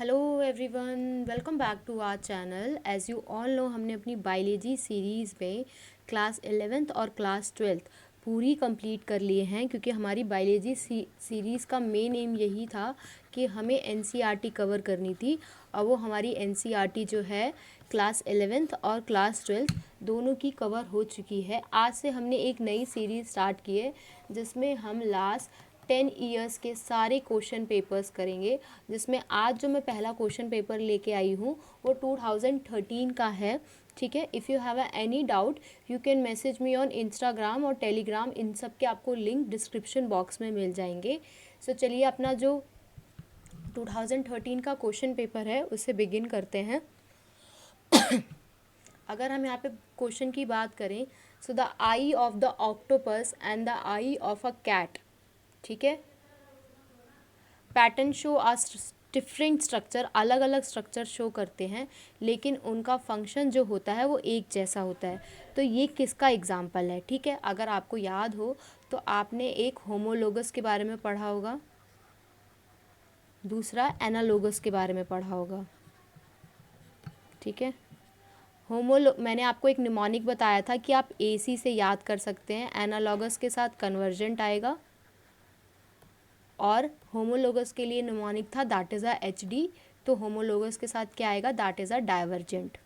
Hello everyone, welcome back to our channel. As you all know, हमने अपनी biology series में class 11th और class 12th पूरी complete कर लिए हैं, क्योंकि हमारी बायोलॉजी सीरीज़ का मेन एम यही था कि हमें एनसीईआरटी कवर करनी थी। और वो हमारी एनसीईआरटी जो है क्लास 11th और क्लास 12th दोनों की कवर हो चुकी है। आज से हमने एक नई सीरीज़ स्टार्ट की है जिसमें हम लास्ट 10 ईयर्स के सारे क्वेश्चन पेपर्स करेंगे, जिसमें आज जो मैं पहला क्वेश्चन पेपर लेके आई हूँ वो 2013 का है। ठीक है, if you have any doubt you can message me on Instagram और टेलीग्राम, इन सब के आपको लिंक डिस्क्रिप्शन बॉक्स में मिल जाएंगे। सो चलिए अपना जो 2013 का क्वेश्चन पेपर है उससे बिगिन करते हैं। अगर हम यहाँ पे क्वेश्चन की बात करें, so the eye of the octopus and the eye of a cat, ठीक है, pattern show a different structure, अलग अलग स्ट्रक्चर शो करते हैं, लेकिन उनका फंक्शन जो होता है वो एक जैसा होता है। तो ये किसका एग्जाम्पल है? ठीक है, अगर आपको याद हो तो आपने एक होमोलोगस के बारे में पढ़ा होगा, दूसरा एनालोगस के बारे में पढ़ा होगा। ठीक है, मैंने आपको एक निमोनिक बताया था कि आप एसी से याद कर सकते हैं। एनालॉगस के साथ कन्वर्जेंट आएगा और होमोलोगस के लिए निमोनिक था दैट इज़ अ एचडी। तो होमोलोगस के साथ क्या आएगा? That is a divergent.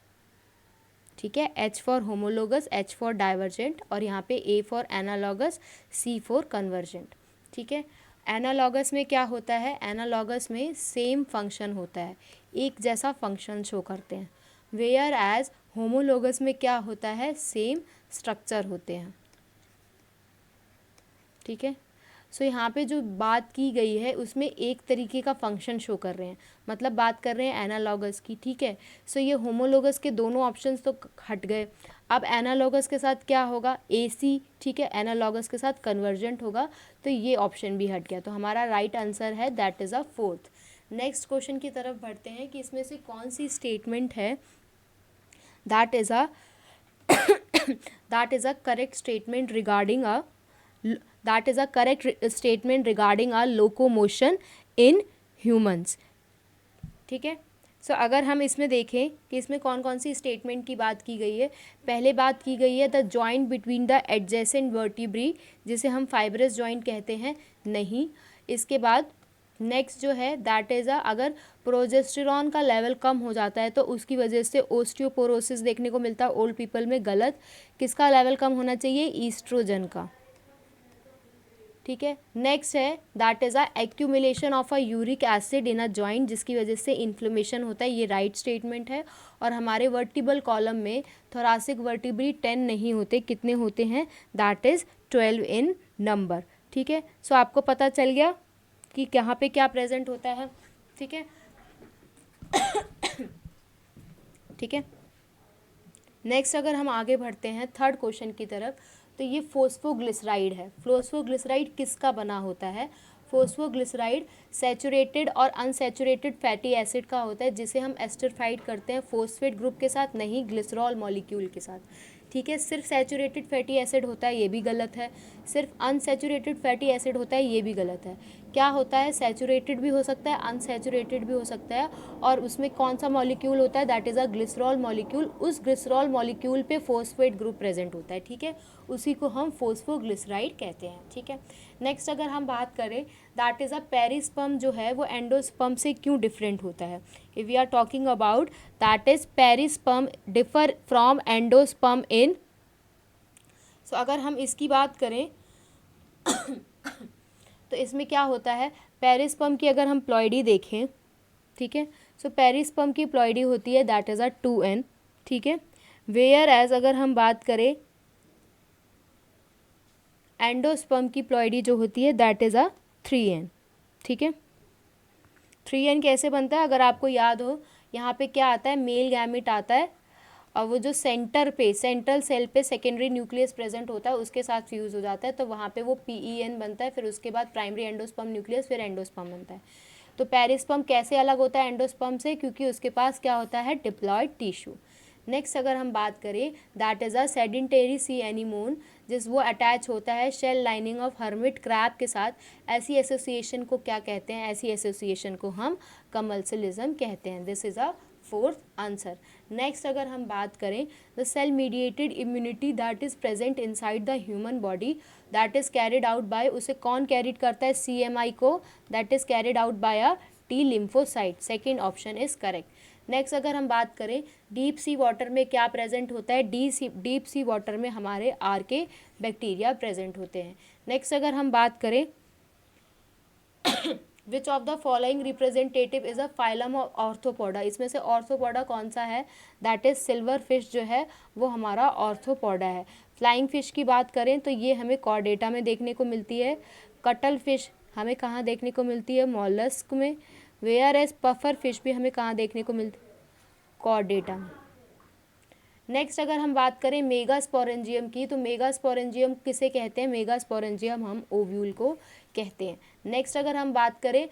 ठीक है, H for homologous, H for divergent, और यहाँ पे A for analogous, C for convergent. ठीक है, एनालॉगस में क्या होता है? एनालॉगस में सेम फंक्शन होता है, एक जैसा फंक्शन शो करते हैं। वेयर एज होमोलोगस में क्या होता है? सेम स्ट्रक्चर होते हैं। ठीक है, सो यहाँ पे जो बात की गई है उसमें एक तरीके का फंक्शन शो कर रहे हैं, मतलब बात कर रहे हैं एनालॉगस की। ठीक है, सो ये होमोलोगस के दोनों ऑप्शंस तो हट गए। अब एनालॉगस के साथ क्या होगा? एसी। ठीक है, एनालॉगस के साथ कन्वर्जेंट होगा, तो ये ऑप्शन भी हट गया। तो हमारा राइट आंसर है that is a fourth. Next question की तरफ बढ़ते हैं कि इसमें से कौन सी स्टेटमेंट है that is a correct statement regarding a locomotion in humans. ठीक है, सो अगर हम इसमें देखें कि इसमें कौन कौन सी स्टेटमेंट की बात की गई है। पहले बात की गई है the joint between the adjacent vertebrae, जिसे हम फाइब्रस जॉइंट कहते हैं, नहीं। इसके बाद नेक्स्ट जो है दैट इज़ अगर प्रोजेस्टेरॉन का लेवल कम हो जाता है तो उसकी वजह से ओस्टियोपोरोसिस देखने को मिलता है ओल्ड पीपल में, गलत। किसका लेवल कम होना चाहिए? ईस्ट्रोजन का। ठीक है, नेक्स्ट है that is accumulation of a uric acid in a joint, जिसकी वजह से इन्फ्लेमेशन होता है, ये राइट स्टेटमेंट है। और हमारे वर्टिबल कॉलम में थोरासिक वर्टिब्री 10 नहीं होते, कितने होते हैं? That is 12 in number. ठीक है, सो आपको पता चल गया कि कहाँ पे क्या प्रेजेंट होता है। ठीक है, ठीक है, नेक्स्ट अगर हम आगे बढ़ते हैं थर्ड क्वेश्चन की तरफ, तो ये फोस्फोग्लिसराइड है। फोस्फोग्लिसराइड किसका बना होता है? फोस्फोग्लिसराइड सैचुरेटेड और अनसैचुरेटेड फैटी एसिड का होता है, जिसे हम एस्टरफाइड करते हैं फोस्फेट ग्रुप के साथ, नहीं ग्लिसरॉल मॉलिक्यूल के साथ। ठीक है, सिर्फ सैचुरेटेड फैटी एसिड होता है, ये भी गलत है। सिर्फ अनसैचुरेटेड फैटी एसिड होता है, ये भी गलत है। क्या होता है? सैचुरेटेड भी हो सकता है, अनसैचुरेटेड भी हो सकता है। और उसमें कौन सा मॉलिक्यूल होता है? That is a glycerol molecule. उस ग्लिसरॉल मॉलिक्यूल पे फोस्फेट ग्रुप प्रेजेंट होता है। ठीक है, उसी को हम फोस्फोग्लिसराइड कहते हैं। ठीक है, नेक्स्ट अगर हम बात करें दैट इज़ अ पेरिस्पर्म जो है वो एंडोस्पर्म से क्यों डिफरेंट होता है? If we are talking about that is perisperm differ from endosperm in, so अगर हम इसकी बात करें तो इसमें क्या होता है? पेरिस्पर्म की अगर हम प्लॉइडी देखें, ठीक है, सो पेरिस्पर्म की प्लॉइडी होती है दैट इज़ अ 2n। ठीक है, वेयर एज अगर हम बात करें एंडोस्पर्म की प्लॉइडी जो होती है दैट इज़ अ 3n। ठीक है, 3n कैसे बनता है? अगर आपको याद हो, यहाँ पे क्या आता है? मेल गैमेट आता है, और वो जो सेंटर पे, सेंट्रल सेल पे सेकेंडरी न्यूक्लियस प्रेजेंट होता है उसके साथ फ्यूज़ हो जाता है, तो वहाँ पे वो PEN बनता है। फिर उसके बाद प्राइमरी एंडोस्पर्म न्यूक्लियस, फिर एंडोस्पर्म बनता है। तो पेरिस्पर्म कैसे अलग होता है एंडोस्पर्म से? क्योंकि उसके पास क्या होता है? Diploid tissue. नेक्स्ट अगर हम बात करें, that is a sedentary sea anemone, जिस वो अटैच होता है shell lining of hermit crab के साथ। ऐसी एसोसिएशन को क्या कहते हैं? ऐसी एसोसिएशन को हम कमर्शियलिज्म कहते हैं। This is a fourth answer. Next अगर हम बात करें, the cell mediated immunity that is present inside the human body that is carried out by, उसे कौन कैरिड करता है? CMI को, that is carried out by a T lymphocyte. Second option is correct. Next अगर हम बात करें, deep sea water में क्या प्रेजेंट होता है? डीप सी वाटर में हमारे आर्के बैक्टीरिया प्रेजेंट होते हैं। नेक्स्ट अगर हम बात करें, which of the following representative is a phylum of arthropoda, इसमें से ऑर्थोपोडा कौन सा है? दैट इज सिल्वर फिश जो है वो हमारा ऑर्थोपोडा है। फ्लाइंग फिश की बात करें तो ये हमें कॉर्डेटा में देखने को मिलती है। कटल फिश हमें कहाँ देखने को मिलती है? मॉलस्क में। वेयर एज पफर फिश भी हमें कहाँ देखने को मिलती है? कॉर्डेटा में। नेक्स्ट अगर हम बात करें मेगास्पोरेंजियम की, तो मेगास्पोरेंजियम किसे कहते हैं? मेगास्पोरेंजियम हम ओव्यूल को कहते हैं। नेक्स्ट अगर हम बात करें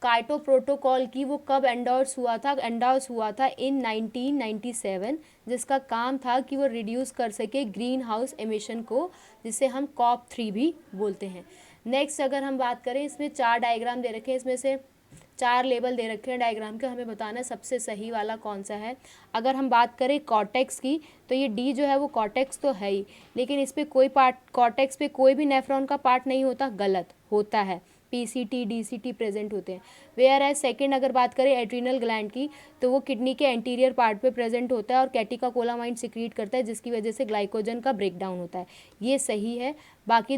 काइटो प्रोटोकॉल की, वो कब एंडोर्स हुआ था? एंडोर्स हुआ था इन 1997, जिसका काम था कि वो रिड्यूस कर सके ग्रीन हाउस एमिशन को, जिसे हम COP3 भी बोलते हैं। नेक्स्ट अगर हम बात करें, इसमें 4 डायग्राम दे रखे हैं, इसमें से 4 लेबल दे रखे हैं डायग्राम के, हमें बताना है सबसे सही वाला कौन सा है। अगर हम बात करें कॉर्टेक्स की, तो ये डी जो है वो कॉर्टेक्स तो है ही, लेकिन इस पर कोई पार्ट, कॉर्टेक्स पे कोई भी नेफ्रॉन का पार्ट नहीं होता, गलत होता है। PCT DCT प्रेजेंट होते हैं। वेयर एज सेकेंड अगर बात करें एड्रीनल ग्लैंड की, तो वो किडनी के एंटीरियर पार्ट पे प्रेजेंट होता है और कैटिकाकोलामाइन सिक्रीट करता है, जिसकी वजह से ग्लाइकोजन का ब्रेकडाउन होता है। ये सही है। बाकी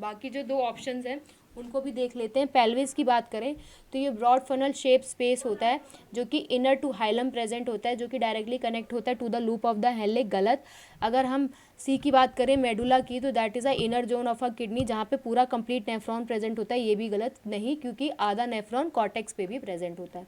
बाकी जो 2 ऑप्शंस हैं उनको भी देख लेते हैं। पेल्विस की बात करें तो ये ब्रॉड फनल शेप स्पेस होता है, जो कि इनर टू हाइलम प्रेजेंट होता है, जो कि डायरेक्टली कनेक्ट होता है to the loop of the Henle, गलत। अगर हम सी की बात करें मेडुला की, तो that is a inner zone of a kidney, जहाँ पे पूरा कंप्लीट नेफ्रॉन प्रेजेंट होता है, ये भी गलत नहीं, क्योंकि आधा नेफ्रॉन कॉर्टेक्स पे भी प्रेजेंट होता है।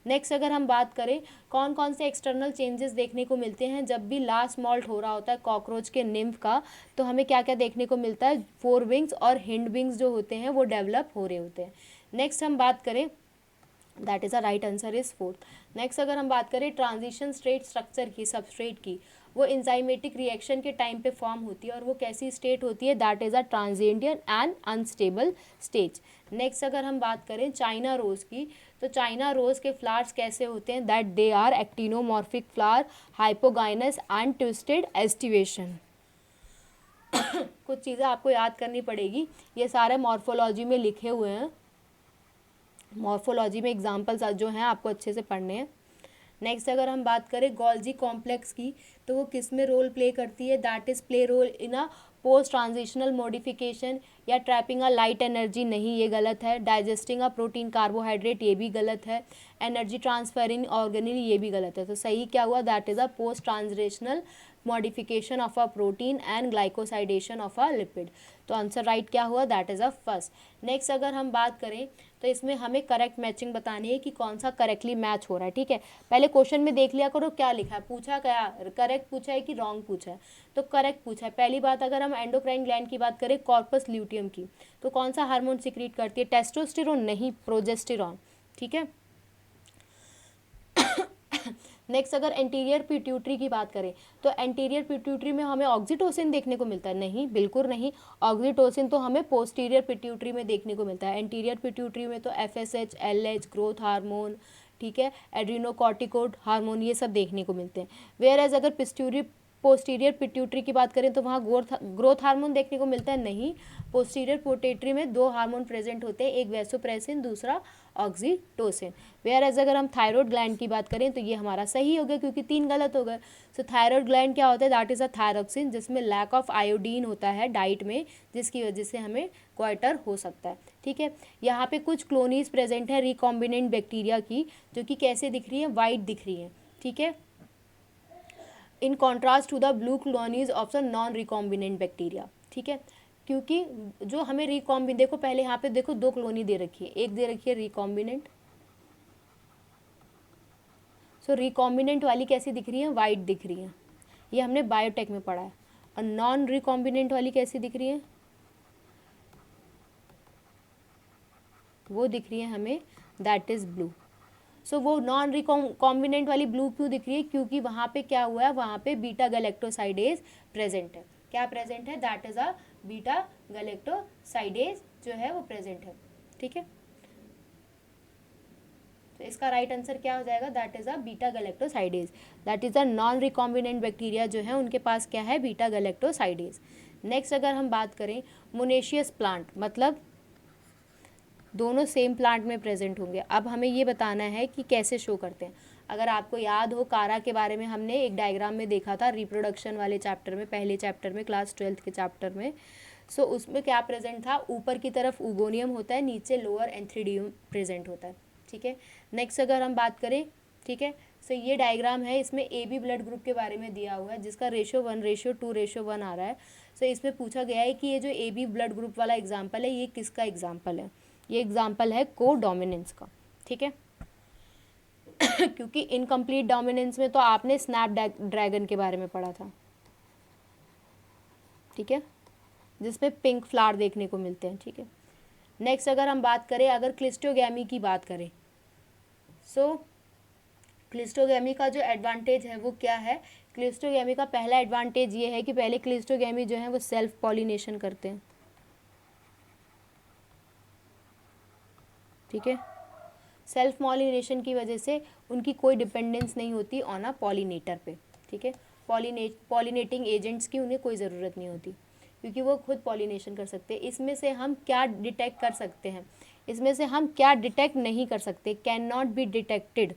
नेक्स्ट अगर हम बात करें कौन कौन से एक्सटर्नल चेंजेस देखने को मिलते हैं जब भी लास्ट मॉल्ट हो रहा होता है कॉकरोच के निम्फ का, तो हमें क्या क्या देखने को मिलता है? 4 विंग्स और हिंड विंग्स जो होते हैं वो डेवलप हो रहे होते हैं। नेक्स्ट हम बात करें, that is a right answer is 4th। Next अगर हम बात करें ट्रांजिशन स्टेट स्ट्रक्चर की, सबस्ट्रेट की, वो इंजाइमेटिक रिएक्शन के टाइम पे फॉर्म होती है, और वो कैसी स्टेट होती है? That is a transient and unstable stage. Next अगर हम बात करें चाइना रोज़ की, तो चाइना रोज़ के फ्लावर्स कैसे होते हैं? That they are actinomorphic flower, hypogynous and twisted aestivation. कुछ चीज़ें आपको याद करनी पड़ेगी, ये सारे मॉर्फोलॉजी में लिखे हुए हैं, मॉर्फोलॉजी में एग्जाम्पल्स जो हैं आपको अच्छे से पढ़ने हैं। नेक्स्ट अगर हम बात करें गोल्जी कॉम्प्लेक्स की, तो वो किस में रोल प्ले करती है? That is play role in a post transitional modification या ट्रैपिंग अ लाइट एनर्जी, नहीं ये गलत है। डाइजेस्टिंग अ प्रोटीन कार्बोहाइड्रेट, ये भी गलत है। एनर्जी ट्रांसफरिंग ऑर्गेनिल, ये भी गलत है। तो सही क्या हुआ? That is a post transitional modification of a protein and glycosidation of a lipid. तो आंसर राइट क्या हुआ? That is a first. Next अगर हम बात करें तो इसमें हमें करेक्ट मैचिंग बतानी है कि कौन सा करेक्टली मैच हो रहा है, ठीक है। पहले क्वेश्चन में देख लिया करो क्या लिखा है, पूछा क्या, करेक्ट पूछा है कि रॉन्ग पूछा है? तो करेक्ट पूछा है। पहली बात अगर हम एंडोक्राइन ग्लैंड की बात करें, कॉर्पस ल्यूटियम की, तो कौन सा हार्मोन सिक्रीट करती है? टेस्टोस्टेरोन नहीं, प्रोजेस्टेरॉन, ठीक है। नेक्स्ट अगर एंटीरियर पिट्यूटरी की बात करें, तो एंटीरियर पिट्यूटरी में हमें ऑक्सीटोसिन देखने को मिलता है? नहीं, बिल्कुल नहीं। ऑक्सीटोसिन तो हमें पोस्टीरियर पिट्यूटरी में देखने को मिलता है। एंटीरियर पिट्यूटरी में तो FSH, LH, ग्रोथ हार्मोन, ठीक है, एड्रीनोकॉर्टिकोड हार्मोन, ये सब देखने को मिलते हैं। वेयर एज अगर पोस्टीरियर पिट्यूटरी की बात करें तो वहाँ ग्रोथ हार्मोन देखने को मिलता है? नहीं। पोस्टीरियर पिट्यूटरी में 2 हार्मोन प्रेजेंट होते हैं, एक वैसोप्रेसिन, दूसरा ऑक्सीटोसिन। वेयर एज अगर हम थायराइड ग्लैंड की बात करें तो ये हमारा सही हो गया, क्योंकि 3 गलत हो गए। सो थायराइड ग्लैंड क्या होता है? दैट इज़ अ थायरोक्सिन, जिसमें लैक ऑफ आयोडीन होता है डाइट में, जिसकी वजह से हमें क्वार्टर हो सकता है, ठीक है। यहाँ पे कुछ क्लोनीज प्रेजेंट है रिकॉम्बिनेंट बैक्टीरिया की, जो कि कैसे दिख रही है? वाइट दिख रही है, ठीक है, in contrast to the blue colonies of the non recombinant bacteria, ठीक है। क्योंकि जो हमें देखो पहले यहाँ पे देखो 2 कॉलोनी दे रखी है, एक दे रखी है रिकॉम्बिनेंट, सो रिकॉम्बिनेंट वाली कैसी दिख रही है? वाइट दिख रही है, ये हमने बायोटेक में पढ़ा है। और नॉन रिकॉम्बिनेंट वाली कैसी दिख रही है? वो दिख रही है हमें, दैट इज़ ब्लू। सो वो नॉन रिकॉम्बिनेंट वाली ब्लू क्यों दिख रही है, क्योंकि वहाँ पे क्या हुआ है, वहाँ पे बीटा गैलेक्टोसाइडेज प्रेजेंट है। क्या प्रेजेंट है, that is a beta galactosidase जो है वो प्रेजेंट है। ठीक है, तो इसका राइट आंसर क्या हो जाएगा, that is a beta galactosidase, that is a non recombinant bacteria जो है उनके पास क्या है, बीटा गैलेक्टोसाइडेज। नेक्स्ट अगर हम बात करें मोनेशियस प्लांट, मतलब दोनों सेम प्लांट में प्रेजेंट होंगे। अब हमें ये बताना है कि कैसे शो करते हैं। अगर आपको याद हो, कारा के बारे में हमने एक डायग्राम में देखा था रिप्रोडक्शन वाले चैप्टर में, पहले चैप्टर में, क्लास 12th के चैप्टर में। सो उसमें क्या प्रेजेंट था, ऊपर की तरफ उगोनियम होता है, नीचे लोअर एंथ्रीडियम प्रेजेंट होता है। ठीक है, नेक्स्ट अगर हम बात करें, ठीक है, सो ये डायग्राम है, इसमें ए बी ब्लड ग्रुप के बारे में दिया हुआ है जिसका रेशियो 1:2:1 आ रहा है। सो इसमें पूछा गया है कि ये जो ए बी ब्लड ग्रुप वाला एग्जाम्पल है ये किसका एग्जाम्पल है, ये एग्जाम्पल है को डोमिनेंस का। ठीक है क्योंकि इनकम्प्लीट डोमिनेंस में तो आपने स्नैप ड्रैगन के बारे में पढ़ा था, ठीक है, जिसमें पिंक फ्लावर देखने को मिलते हैं। ठीक है, नेक्स्ट अगर हम बात करें, अगर क्लिस्टोगैमी की बात करें, सो क्लिस्टोगैमी का जो एडवांटेज है वो क्या है, क्लिस्टोगैमी का पहला एडवांटेज ये है कि पहले क्लिस्टोगैमी जो है वो सेल्फ पॉलिनेशन करते हैं। ठीक है, सेल्फ पॉलिनेशन की वजह से उनकी कोई डिपेंडेंस नहीं होती ऑन अ पॉलिनेटर पे। ठीक है, पॉलिनेटिंग एजेंट्स की उन्हें कोई ज़रूरत नहीं होती क्योंकि वो खुद पॉलिनेशन कर सकते हैं। इसमें से हम क्या डिटेक्ट कर सकते हैं, इसमें से हम क्या डिटेक्ट नहीं कर सकते, कैन नॉट बी डिटेक्टेड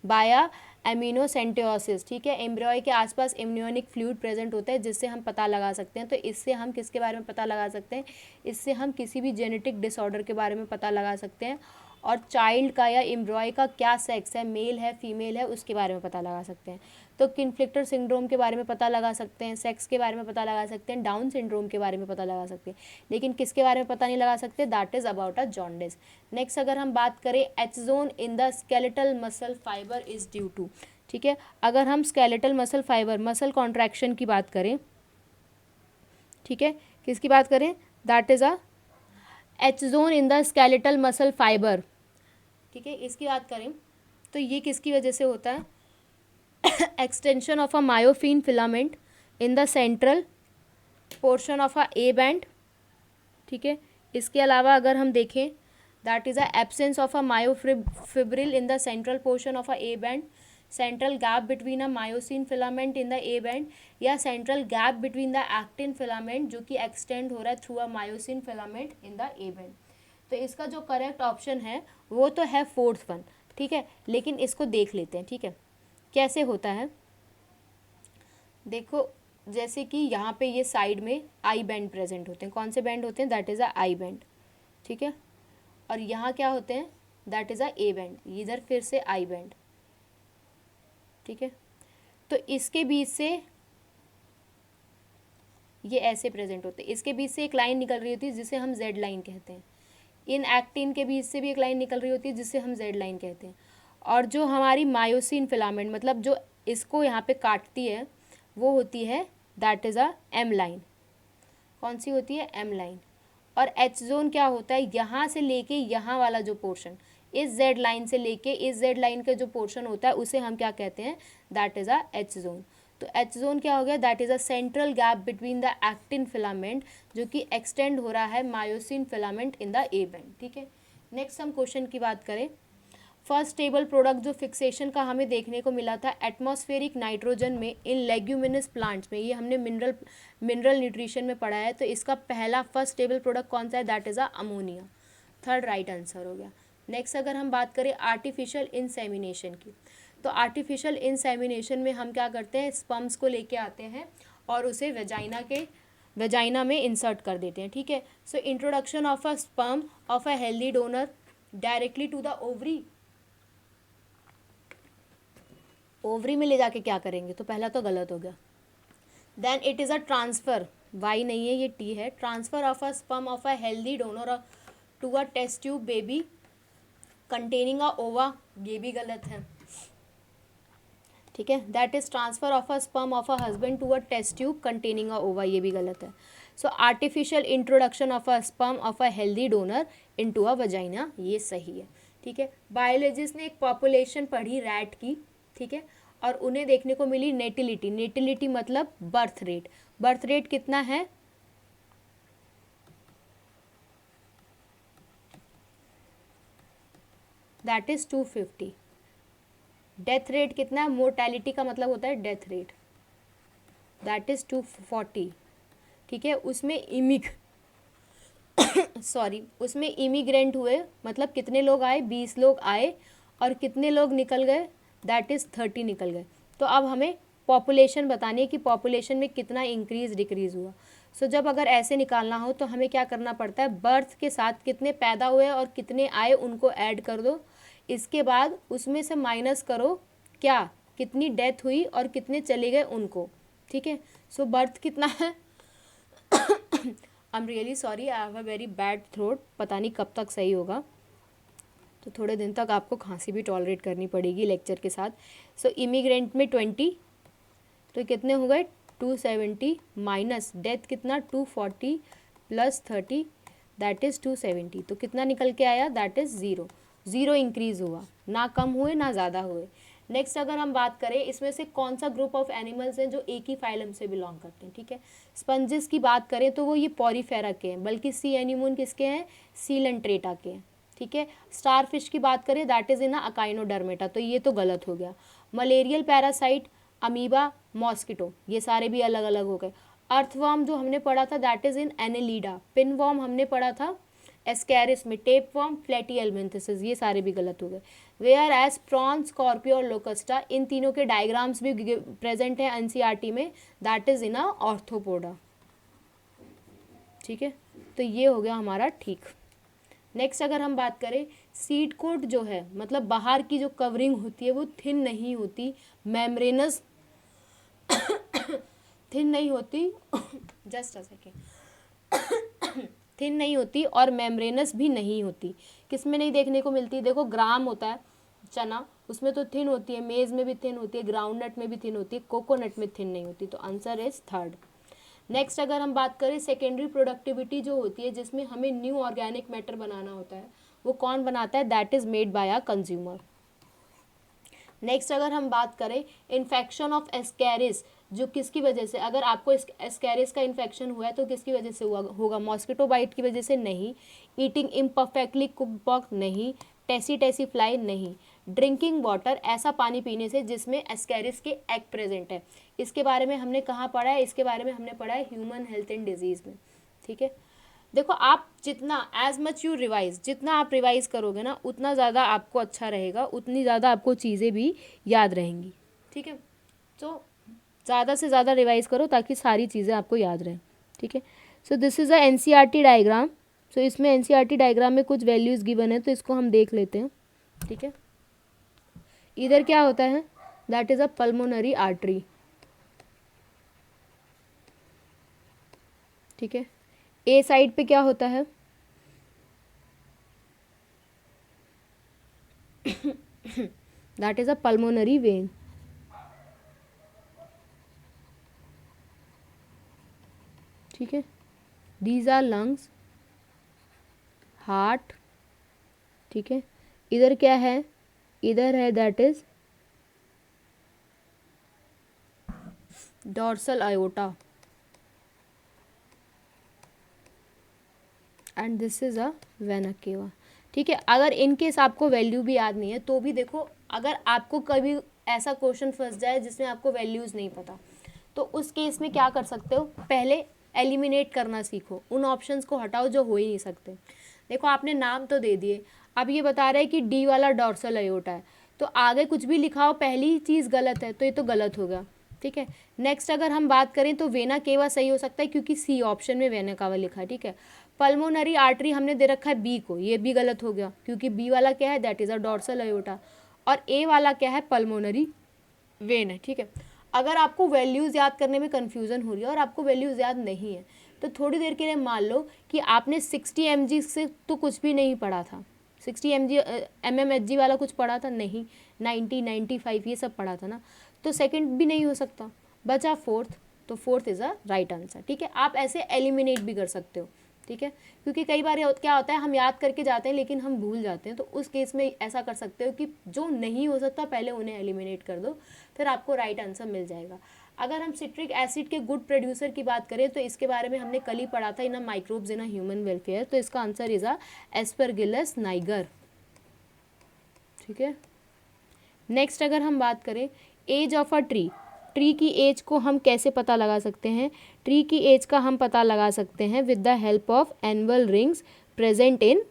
बाया एमिनोसेंटियोसिस। ठीक है, एम्ब्रियो के आसपास एम्नियोनिक फ्लूइड प्रेजेंट होता है जिससे हम पता लगा सकते हैं। तो इससे हम किसके बारे में पता लगा सकते हैं, इससे हम किसी भी जेनेटिक डिसऑर्डर के बारे में पता लगा सकते हैं, और चाइल्ड का या एम्ब्रॉय का क्या सेक्स है, मेल है फीमेल है, उसके बारे में पता लगा सकते हैं। तो किन्फ्लिक्टर सिंड्रोम के बारे में पता लगा सकते हैं, सेक्स के बारे में पता लगा सकते हैं, डाउन सिंड्रोम के बारे में पता लगा सकते हैं, लेकिन किसके बारे में पता नहीं लगा सकते, that is about a jaundice. Next अगर हम बात करें, H zone in the skeletal muscle fibre is due to. ठीक है, अगर हम skeletal muscle fibre, muscle contraction की बात करें, ठीक है, किसकी बात करें, that is a H zone in the skeletal muscle fibre. ठीक है, इसकी बात करें तो ये किसकी वजह से होता है, extension of a myosin filament in the central portion of a A band. ठीक है, इसके अलावा अगर हम देखें, that is a absence of a myofibril in the central portion of a A band, central gap between a myosin filament in the A band, या central gap between the actin filament जो कि extend हो रहा है through a myosin filament in the A band. तो इसका जो correct option है वो तो है फोर्थ वन। ठीक है, लेकिन इसको देख लेते हैं। ठीक है, कैसे होता है, देखो, जैसे कि यहाँ पे ये साइड में आई बैंड प्रेजेंट होते हैं, कौन से बैंड होते हैं, that is a I band. ठीक है, और यहाँ क्या होते हैं, that is a A band, इधर फिर से आई बैंड। ठीक है, तो इसके बीच से ये ऐसे प्रेजेंट होते हैं, इसके बीच से एक लाइन निकल रही होती है जिसे हम जेड लाइन कहते हैं, इन एक्टिन के बीच से भी एक लाइन निकल रही होती है जिसे हम जेड लाइन कहते हैं, और जो हमारी मायोसिन फिलामेंट मतलब जो इसको यहाँ पे काटती है वो होती है that is a M line. कौन सी होती है, एम लाइन। और एच जोन क्या होता है, यहाँ से लेके यहाँ वाला जो पोर्शन, इस जेड लाइन से लेके इस जेड लाइन का जो पोर्शन होता है उसे हम क्या कहते हैं, that is a H zone. तो एच जोन क्या हो गया, that is a central gap between the actin filament जो कि एक्सटेंड हो रहा है myosin filament in the A band. ठीक है, नेक्स्ट हम क्वेश्चन की बात करें, फर्स्ट स्टेबल प्रोडक्ट जो फिक्सेशन का हमें देखने को मिला था एटमॉस्फेरिक नाइट्रोजन में इन लेग्यूमिनस प्लांट्स में, ये हमने मिनरल न्यूट्रिशन में पढ़ा है। तो इसका पहला फर्स्ट स्टेबल प्रोडक्ट कौन सा है, that is a ammonia, third right answer हो गया। नेक्स्ट अगर हम बात करें आर्टिफिशियल इंसेमिनेशन की, तो आर्टिफिशियल इंसेमिनेशन में हम क्या करते हैं, स्पर्म्स को लेके आते हैं और उसे वेजाइना में इंसर्ट कर देते हैं। ठीक है, so introduction of a sperm of a healthy donor directly to the ovary में ले जाके क्या करेंगे, तो पहला तो गलत हो गया। Then it is a transfer, Y नहीं है ये टी है, transfer of a sperm of a healthy donor to a test tube baby containing a ova, ये भी गलत है। ठीक है, that is transfer of a sperm of a husband to a test tube containing a ova, ये भी गलत है। So artificial introduction of a sperm of a healthy donor into a vagina, ये सही है। ठीक है। बायोलॉजिस्ट ने एक पॉपुलेशन पढ़ी रैट की, ठीक है, और उन्हें देखने को मिली नेटिलिटी। नेटिलिटी मतलब बर्थ रेट। बर्थ रेट कितना है, दैट इज 250। डेथ रेट कितना है, मोर्टैलिटी का मतलब होता है डेथ रेट, दैट इज 240। ठीक है, उसमें उसमें इमिग्रेंट हुए, मतलब कितने लोग आए, 20 लोग आए, और कितने लोग निकल गए, दैट इज़ 30 निकल गए। तो अब हमें पॉपुलेशन बतानी है कि पॉपुलेशन में कितना इंक्रीज डिक्रीज हुआ। सो जब अगर ऐसे निकालना हो तो हमें क्या करना पड़ता है, बर्थ के साथ कितने पैदा हुए और कितने आए उनको ऐड कर दो, इसके बाद उसमें से माइनस करो क्या, कितनी डेथ हुई और कितने चले गए उनको। ठीक है, सो बर्थ कितना है I am really sorry, I have a very bad throat, पता नहीं कब तक सही होगा, तो थोड़े दिन तक आपको खांसी भी टॉलरेट करनी पड़ेगी लेक्चर के साथ। सो इमिग्रेंट में 20, तो कितने हो गए 270 माइनस डेथ कितना 240 प्लस 30 दैट इज़ 270, तो कितना निकल के आया, दैट इज़ 0। 0 इंक्रीज़ हुआ, ना कम हुए ना ज़्यादा हुए। नेक्स्ट अगर हम बात करें, इसमें से कौन सा ग्रुप ऑफ एनिमल्स हैं जो एक ही फाइलम से बिलोंग करते हैं। ठीक है, स्पंजेस की बात करें तो वो ये पॉरीफेरा के हैं, बल्कि सी एनिमोन किसके हैं, सीलेंट्रेटा के हैं। ठीक है, स्टार फिश की बात करें दैट इज़ इन अकाइनोडर्मेटा, तो ये तो गलत हो गया। मलेरियल पैरासाइट, अमीबा, मॉस्किटो, ये सारे भी अलग अलग हो गए। अर्थवर्म जो हमने पढ़ा था that is in Annelida. Pinworm हमने पढ़ा था एस्कैरिस में। टेपवर्म, प्लेटियलमेंथिसिस, ये सारे भी गलत हो गए। वेयर एज प्रॉन, स्कॉर्पियो और लोकस्टा, इन तीनों के डायग्राम्स भी प्रेजेंट है एनसीईआरटी में, that is in a arthropoda. ठीक है, तो ये हो गया हमारा ठीक। नेक्स्ट अगर हम बात करें, सीड कोट जो है, मतलब बाहर की जो कवरिंग होती है वो थिन नहीं होती, मेम्ब्रेनस थिन नहीं होती जस्ट अ सेकेंड, थिन नहीं होती और मेम्ब्रेनस भी नहीं होती। किस में नहीं देखने को मिलती, देखो ग्राम होता है चना, उसमें तो थिन होती है, मेज में भी थिन होती है, ग्राउंडनट में भी थिन होती है, कोकोनट में थिन नहीं होती, तो आंसर इज थर्ड। नेक्स्ट अगर हम बात करें, सेकेंडरी प्रोडक्टिविटी जो होती है जिसमें हमें न्यू ऑर्गेनिक मैटर बनाना होता है, वो कौन बनाता है, that is made by a consumer. Next अगर हम बात करें, इन्फेक्शन ऑफ एस्कैरिस, जो किसकी वजह से, अगर आपको एस्कैरिस का इन्फेक्शन हुआ है तो किसकी वजह से हुआ होगा, मॉस्किटो बाइट की वजह से नहीं, ईटिंग इम्परफेक्टली कुक्ड पॉक्स नहीं, टेसी फ्लाई नहीं, ड्रिंकिंग वाटर, ऐसा पानी पीने से जिसमें एस्कैरिस के एग प्रेजेंट है। इसके बारे में हमने कहाँ पढ़ा है, इसके बारे में हमने पढ़ा है ह्यूमन हेल्थ एंड डिजीज़ में। ठीक है, देखो आप जितना एज मच यू रिवाइज, जितना आप रिवाइज करोगे ना उतना ज़्यादा आपको अच्छा रहेगा, उतनी ज़्यादा आपको चीज़ें भी याद रहेंगी। ठीक है, तो ज़्यादा से ज़्यादा रिवाइज करो ताकि सारी चीज़ें आपको याद रहें। ठीक है, so this is a NCERT diagram. So इसमें एनसीईआरटी डायग्राम में कुछ वैल्यूज़ गिवन है, तो इसको हम देख लेते हैं। ठीक है, इधर क्या होता है, that is a pulmonary artery. ठीक है, ए साइड पे क्या होता है that is a pulmonary vein. ठीक है, दीज आर लंग्स, हार्ट। ठीक है, इधर क्या है, इधर है that is dorsal iota and this is a vena cava. ठीक है, अगर इनकेस आपको वैल्यू भी याद नहीं है तो भी देखो, अगर आपको कभी ऐसा क्वेश्चन फंस जाए जिसमें आपको वैल्यूज़ नहीं पता, तो उस केस में क्या कर सकते हो, पहले एलिमिनेट करना सीखो, उन ऑप्शंस को हटाओ जो हो ही नहीं सकते। देखो आपने नाम तो दे दिए, अब ये बता रहे हैं कि डी वाला डॉर्सल अयोटा है, तो आगे कुछ भी लिखा हो पहली चीज़ गलत है, तो ये तो गलत होगा। ठीक है, नेक्स्ट अगर हम बात करें तो वेना केवा सही हो सकता है क्योंकि सी ऑप्शन में वेना कावा लिखा है। ठीक है, पल्मोनरी आर्टरी हमने दे रखा है बी को, ये भी गलत हो गया क्योंकि बी वाला क्या है, that is a dorsal aorta, और ए वाला क्या है, पल्मोनरी वेन है। ठीक है, अगर आपको वैल्यूज़ याद करने में कन्फ्यूज़न हो रही है और आपको वैल्यूज़ याद नहीं है, तो थोड़ी देर के लिए मान लो कि आपने 60 mg से तो कुछ भी नहीं पढ़ा था, 60 mmHg वाला कुछ पढ़ा था नहीं, 90 95 ये सब पढ़ा था ना, तो सेकंड भी नहीं हो सकता, बचा फोर्थ, तो fourth is a right answer. ठीक है, आप ऐसे एलिमिनेट भी कर सकते हो। ठीक है, क्योंकि कई बार क्या होता है हम याद करके जाते हैं लेकिन हम भूल जाते हैं, तो उस केस में ऐसा कर सकते हो कि जो नहीं हो सकता पहले उन्हें एलिमिनेट कर दो, फिर आपको राइट आंसर मिल जाएगा। अगर हम सिट्रिक एसिड के गुड प्रोड्यूसर की बात करें तो इसके बारे में हमने कल ही पढ़ा था, in a microbes in a human welfare, तो इसका answer is a Aspergillus niger. ठीक है, नेक्स्ट अगर हम बात करें age of a tree, tree की एज को हम कैसे पता लगा सकते हैं? ट्री की एज का हम पता लगा सकते हैं with the help of annual rings present in,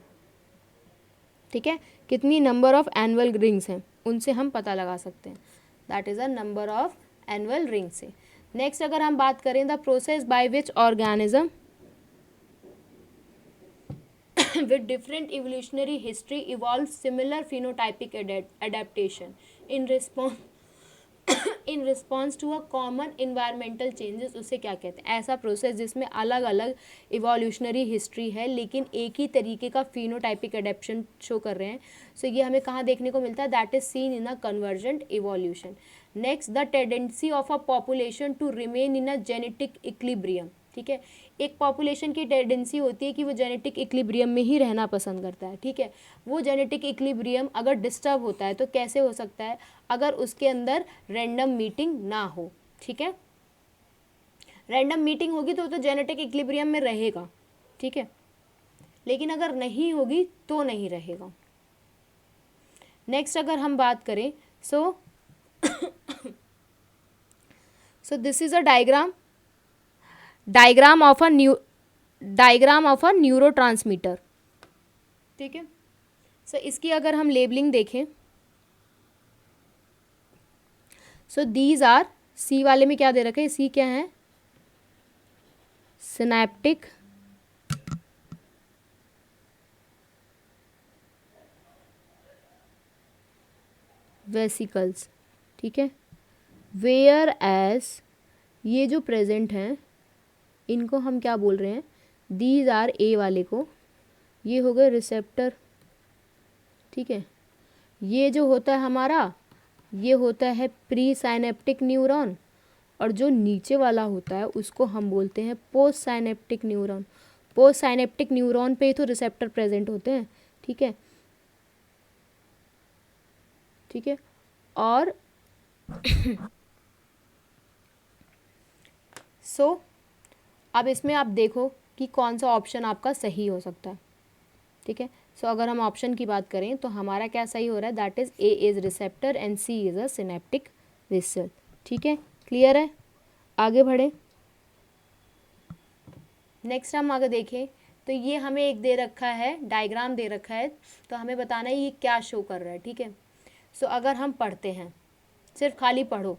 ठीक है, कितनी नंबर ऑफ एनुअल रिंग्स हैं उनसे हम पता लगा सकते हैं, that is a number of annual ring से। नेक्स्ट अगर हम बात करें the process by which organism with different evolutionary history evolved similar phenotypic adaptation in response to a common environmental changes, उसे क्या कहते हैं? ऐसा प्रोसेस जिसमें अलग अलग इवोल्यूशनरी हिस्ट्री है लेकिन एक ही तरीके का फिनोटाइपिक एडेप्शन शो कर रहे हैं। सो ये हमें कहाँ देखने को मिलता है? That is seen in a convergent evolution. Next the tendency of a population to remain in a genetic equilibrium, ठीक है, एक पॉपुलेशन की टेंडेंसी होती है कि वो जेनेटिक इक्विलिब्रियम में ही रहना पसंद करता है। ठीक है, वो जेनेटिक इक्विलिब्रियम अगर डिस्टर्ब होता है तो कैसे हो सकता है? अगर उसके अंदर रैंडम मीटिंग ना हो। ठीक है, रैंडम मीटिंग होगी तो जेनेटिक इक्विलिब्रियम में रहेगा। ठीक है, लेकिन अगर नहीं होगी तो नहीं रहेगा। नेक्स्ट अगर हम बात करें सो this is a diagram of a neurotransmitter. ठीक है, सो इसकी अगर हम लेबलिंग देखें सो दीज आर, सी वाले में क्या दे रखे हैं? सी क्या है? Synaptic vesicles. ठीक है, वेयर एज ये जो प्रेजेंट हैं इनको हम क्या बोल रहे हैं? दीज आर, ए वाले को ये हो गए रिसेप्टर। ठीक है, ये जो होता है हमारा ये होता है प्री साइनेप्टिक न्यूरॉन, और जो नीचे वाला होता है उसको हम बोलते हैं post synaptic neuron. Post synaptic neuron पे ही तो रिसेप्टर प्रेजेंट होते हैं। ठीक है, ठीक है, और सो अब इसमें आप देखो कि कौन सा ऑप्शन आपका सही हो सकता है। ठीक है, सो अगर हम ऑप्शन की बात करें तो हमारा क्या सही हो रहा है? That is A is receptor and C is a synaptic vessel. ठीक है, क्लियर है? आगे बढ़े। नेक्स्ट हम आगे देखें तो ये हमें एक दे रखा है, डायग्राम दे रखा है, तो हमें बताना है ये क्या शो कर रहा है। ठीक है, सो अगर हम पढ़ते हैं, सिर्फ खाली पढ़ो,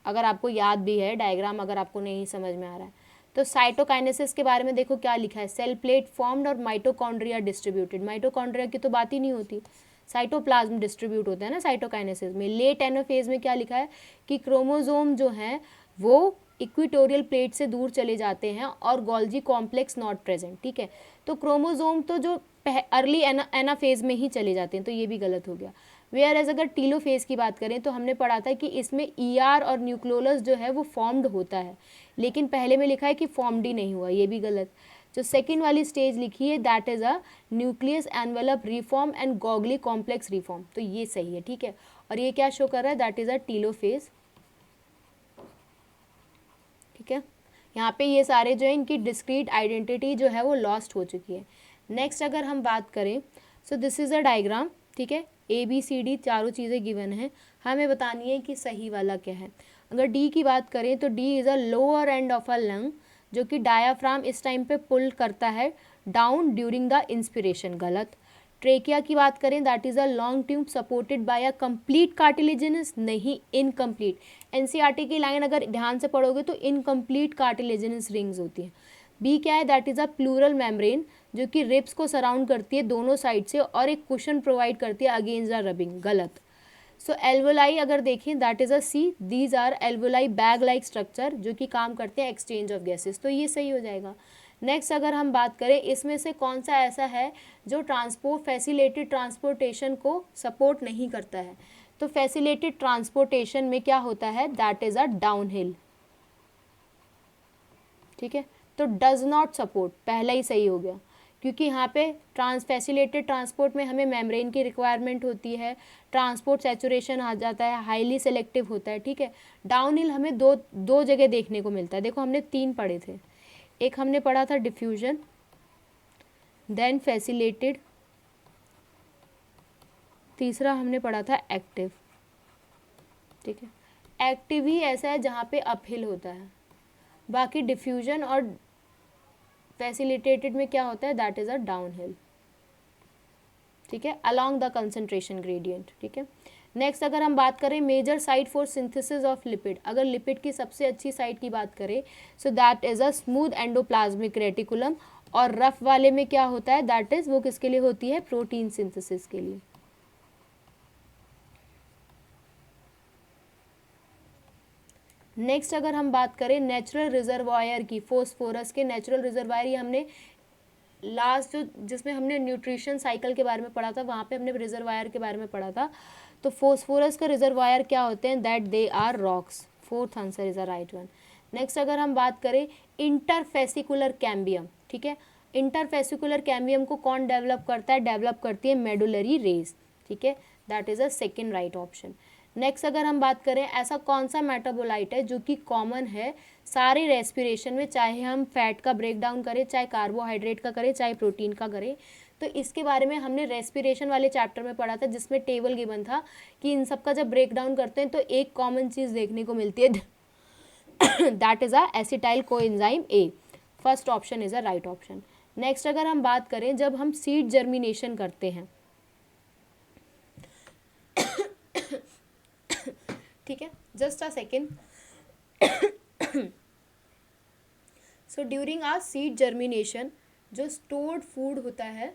अगर आपको याद भी है डायग्राम, अगर आपको नहीं समझ में आ रहा है तो साइटोकाइनेसिस के बारे में देखो क्या लिखा है? सेल प्लेट फॉर्म्ड और माइटोकॉन्ड्रिया डिस्ट्रीब्यूटेड। माइटोकॉन्ड्रिया की तो बात ही नहीं होती, साइटोप्लाज्म डिस्ट्रीब्यूट होता है ना साइटोकाइनेसिस में। लेट एनाफेज में क्या लिखा है कि क्रोमोसोम जो है वो इक्विटोरियल प्लेट से दूर चले जाते हैं और गोल्जी कॉम्प्लेक्स नॉट प्रेजेंट। ठीक है, तो क्रोमोसोम तो जो अर्ली एनाफेज में ही चले जाते हैं, तो ये भी गलत हो गया। वेयर एज अगर टीलोफेज की बात करें तो हमने पढ़ा था कि इसमें ईआर और न्यूक्लियोलस जो है वो फॉर्म्ड होता है, लेकिन पहले में लिखा है कि फॉर्म्ड ही नहीं हुआ, ये भी गलत। जो सेकेंड वाली स्टेज लिखी है that is a nucleus envelope reform and Golgi complex reform, तो ये सही है। ठीक है, और ये क्या शो कर रहा है? That is a telophase. ठीक है, यहाँ पे ये सारे जो है इनकी डिस्क्रीट आइडेंटिटी जो है वो लॉस्ट हो चुकी है। नेक्स्ट अगर हम बात करें सो दिस इज अ डायग्राम। ठीक है, ए बी सी डी चारों चीज़ें गिवन हैं, हमें बतानी है कि सही वाला क्या है। अगर डी की बात करें तो D is a lower end of a lung, जो कि डायाफ्राम इस टाइम पे पुल करता है डाउन ड्यूरिंग द इंस्पिरेशन, गलत। ट्रेकिया की बात करें that is a long tube supported by a complete cartilaginous, नहीं इनकम्प्लीट। एनसीईआरटी की लाइन अगर ध्यान से पढ़ोगे तो इनकम्प्लीट कार्टिलेजिनस रिंग्स होती हैं। बी क्या है? That is a pleural membrane, जो कि रिब्स को सराउंड करती है दोनों साइड से और एक कुशन प्रोवाइड करती है अगेंस्ट द रबिंग, गलत। सो एल्वोलाई अगर देखें that is a C, these are alveoli bag like structure जो कि काम करते हैं एक्सचेंज ऑफ गैसेस, तो ये सही हो जाएगा। नेक्स्ट अगर हम बात करें इसमें से कौन सा ऐसा है जो फैसिलिटेड ट्रांसपोर्टेशन को सपोर्ट नहीं करता है? तो फैसिलिटेड ट्रांसपोर्टेशन में क्या होता है? That is a down hill. ठीक है, तो डज नॉट सपोर्ट पहला ही सही हो गया, क्योंकि यहाँ पे फैसिलिटेटेड ट्रांसपोर्ट में हमें मेम्ब्रेन की रिक्वायरमेंट होती है, ट्रांसपोर्ट सैचुरेशन आ जाता है, हाईली सेलेक्टिव होता है, ठीक है। डाउन हिल हमें दो जगह देखने को मिलता है, देखो हमने 3 पढ़े थे, एक हमने पढ़ा था डिफ्यूजन, देन फैसिलिटेटेड, तीसरा हमने पढ़ा था एक्टिव, ठीक है। एक्टिव ही ऐसा है जहाँ पे अपहिल होता है, बाकी डिफ्यूजन और फैसिलिटेटेड में क्या होता है, that is a down hill, ठीक है, अलॉन्ग द कंसंट्रेशन ग्रेडियंट, ठीक है। नेक्स्ट अगर हम बात करें major site for synthesis of lipid, अगर लिपिड की सबसे अच्छी साइट की बात करें सो that is a smooth endoplasmic reticulum, और रफ वाले में क्या होता है, दैट इज वो किसके लिए होती है, प्रोटीन सिंथेसिस के लिए। नेक्स्ट अगर हम बात करें नेचुरल रिजर्वायर की, फोस्फोरस के नेचुरल रिजर्वायर, ये हमने लास्ट जो जिसमें हमने न्यूट्रिशन साइकिल के बारे में पढ़ा था वहाँ पे हमने रिजर्वायर के बारे में पढ़ा था। तो फोस्फोरस का रिजर्वायर क्या होते हैं, that they are rocks, fourth answer is a right one. Next अगर हम बात करें इंटरफेसिकुलर कैम्बियम, ठीक है, इंटरफेसिकुलर कैम्बियम को कौन डेवलप करता है, डेवलप करती है मेडुलरी रेस, ठीक है, that is a second right option. Next अगर हम बात करें ऐसा कौन सा मेटाबोलाइट है जो कि कॉमन है सारे रेस्पिरेशन में, चाहे हम फैट का ब्रेक डाउन करें, चाहे कार्बोहाइड्रेट का करें, चाहे प्रोटीन का करें, तो इसके बारे में हमने रेस्पिरेशन वाले चैप्टर में पढ़ा था जिसमें टेबल गिवन था कि इन सब का जब ब्रेक डाउन करते हैं तो एक कॉमन चीज़ देखने को मिलती है that is a acetyl coenzyme A, first option is a right option. Next अगर हम बात करें जब हम सीड जर्मिनेशन करते हैं, ठीक है, just a second. So during our seed germination जो स्टोर्ड फूड होता है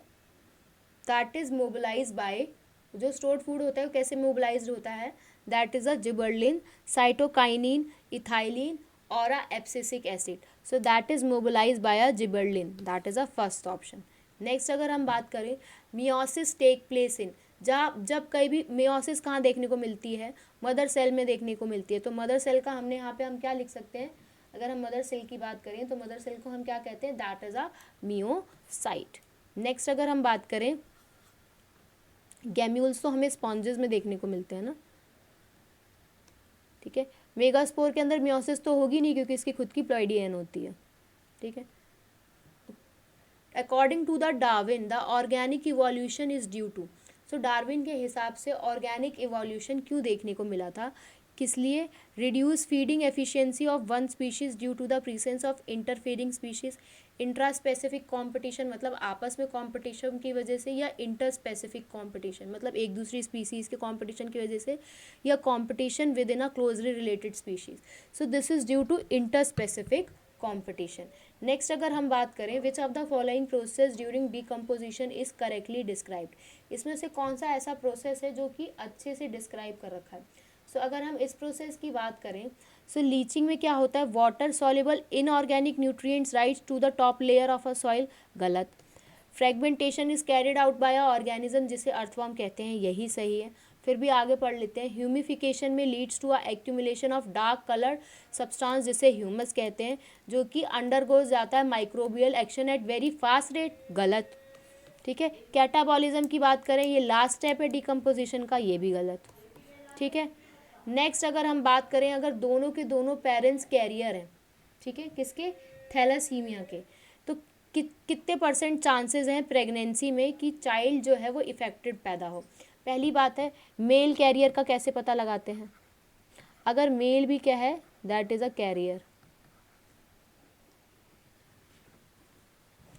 दैट इज मोबिलाइज बाय, जो स्टोर्ड फूड होता है वो कैसे मोबिलाइज होता है, that is a gibberellin, cytokinin, ethylene और a abscisic acid, so that is mobilize by a gibberellin, that is a first option. Next अगर हम बात करें मियोसिस टेक प्लेस इन, जब कहीं भी मियोसिस कहाँ देखने को मिलती है, मदर सेल में देखने को मिलती है, तो मदर सेल का हमने यहाँ पे हम क्या लिख सकते हैं, अगर हम मदर सेल की बात करें तो मदर सेल को हम क्या कहते हैं, that is a meiocyte. Next अगर हम बात करें गैम्यूल्स तो हमें स्पॉन्जेस में देखने को मिलते हैं ना, ठीक है, मेगास्पोर के अंदर मियोसिस तो होगी नहीं क्योंकि इसकी खुद की प्लॉइडियन होती है, ठीक है। According to the Darwin the organic evolution is due to, so Darwin के हिसाब से ऑर्गेनिक इवोल्यूशन क्यों देखने को मिला था, किस लिए, reduce feeding efficiency of one species due to the presence of interfering species, intraspecific competition मतलब आपस में कॉम्पिटिशन की वजह से, या इंटर स्पेसिफिक कॉम्पिटिशन मतलब एक दूसरी स्पीसीज के कॉम्पिटिशन की वजह से, या competition within a closely related species, so this is due to interspecific competition. Next अगर हम बात करें which of the following process during decomposition is correctly described, इसमें से कौन सा ऐसा प्रोसेस है जो कि अच्छे से डिस्क्राइब कर रखा है। सो अगर हम इस प्रोसेस की बात करें सो लीचिंग में क्या होता है, water soluble inorganic nutrients rise to the top layer of a soil, गलत। Fragmentation is carried out by a organism जिसे अर्थवर्म कहते हैं, यही सही है। फिर भी आगे पढ़ लेते हैं, ह्यूमिफिकेशन में leads to a accumulation of dark coloured substance जिसे ह्यूमस कहते हैं, जो कि अंडरगोज जाता है microbial action at very fast rate, गलत, ठीक है। कैटाबॉलिज्म की बात करें, ये लास्ट स्टेप है डिकम्पोजिशन का, ये भी गलत, ठीक है। नेक्स्ट अगर हम बात करें अगर दोनों के दोनों पेरेंट्स कैरियर हैं, ठीक है, किसके, थैलासीमिया के, तो कितने परसेंट चांसेस हैं प्रेगनेंसी में कि चाइल्ड जो है वो इफेक्टेड पैदा हो। पहली बात है मेल कैरियर का कैसे पता लगाते हैं, अगर मेल भी क्या है, दैट इज अ कैरियर,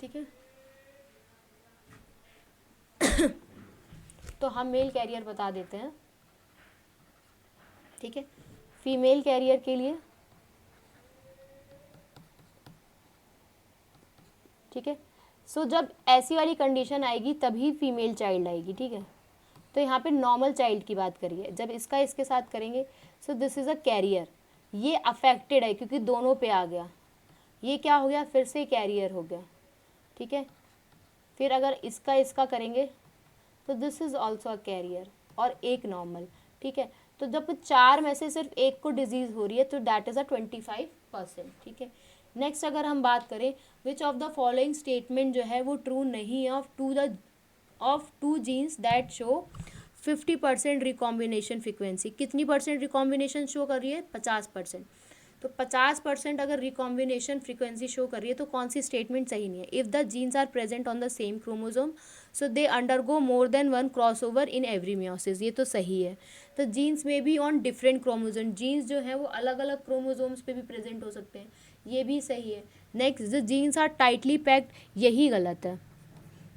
ठीक है तो हम मेल कैरियर बता देते हैं, ठीक है। फीमेल कैरियर के लिए, ठीक है, सो जब ऐसी वाली कंडीशन आएगी तभी फीमेल चाइल्ड आएगी, ठीक है। तो यहाँ पे नॉर्मल चाइल्ड की बात करिए, जब इसका इसके साथ करेंगे so this is a carrier, ये अफेक्टेड है क्योंकि दोनों पे आ गया, ये क्या हो गया, फिर से कैरियर हो गया, ठीक है। फिर अगर इसका इसका करेंगे तो this is also a carrier और एक नॉर्मल, ठीक है। तो जब 4 में से सिर्फ एक को डिजीज़ हो रही है तो दैट इज़ अ 25%, ठीक है। नेक्स्ट अगर हम बात करें, which of the following statement जो है वो ट्रू नहीं है of two genes that show 50% recombination frequency. कितनी परसेंट रिकॉम्बिनेशन शो कर रही है? 50%। तो 50% अगर रिकॉम्बिनेशन फ्रीक्वेंसी शो कर रही है तो कौन सी स्टेटमेंट सही नहीं है? If the genes are present on the same chromosome so they undergo more than one crossover in every meiosis, ये तो सही है। तो जीन्स में भी ऑन डिफरेंट क्रोमोजोम, जीन्स जो है वो अलग अलग क्रोमोजोम्स पे भी प्रेजेंट हो सकते हैं, ये भी सही है। Next, the genes are tightly packed, यही गलत है,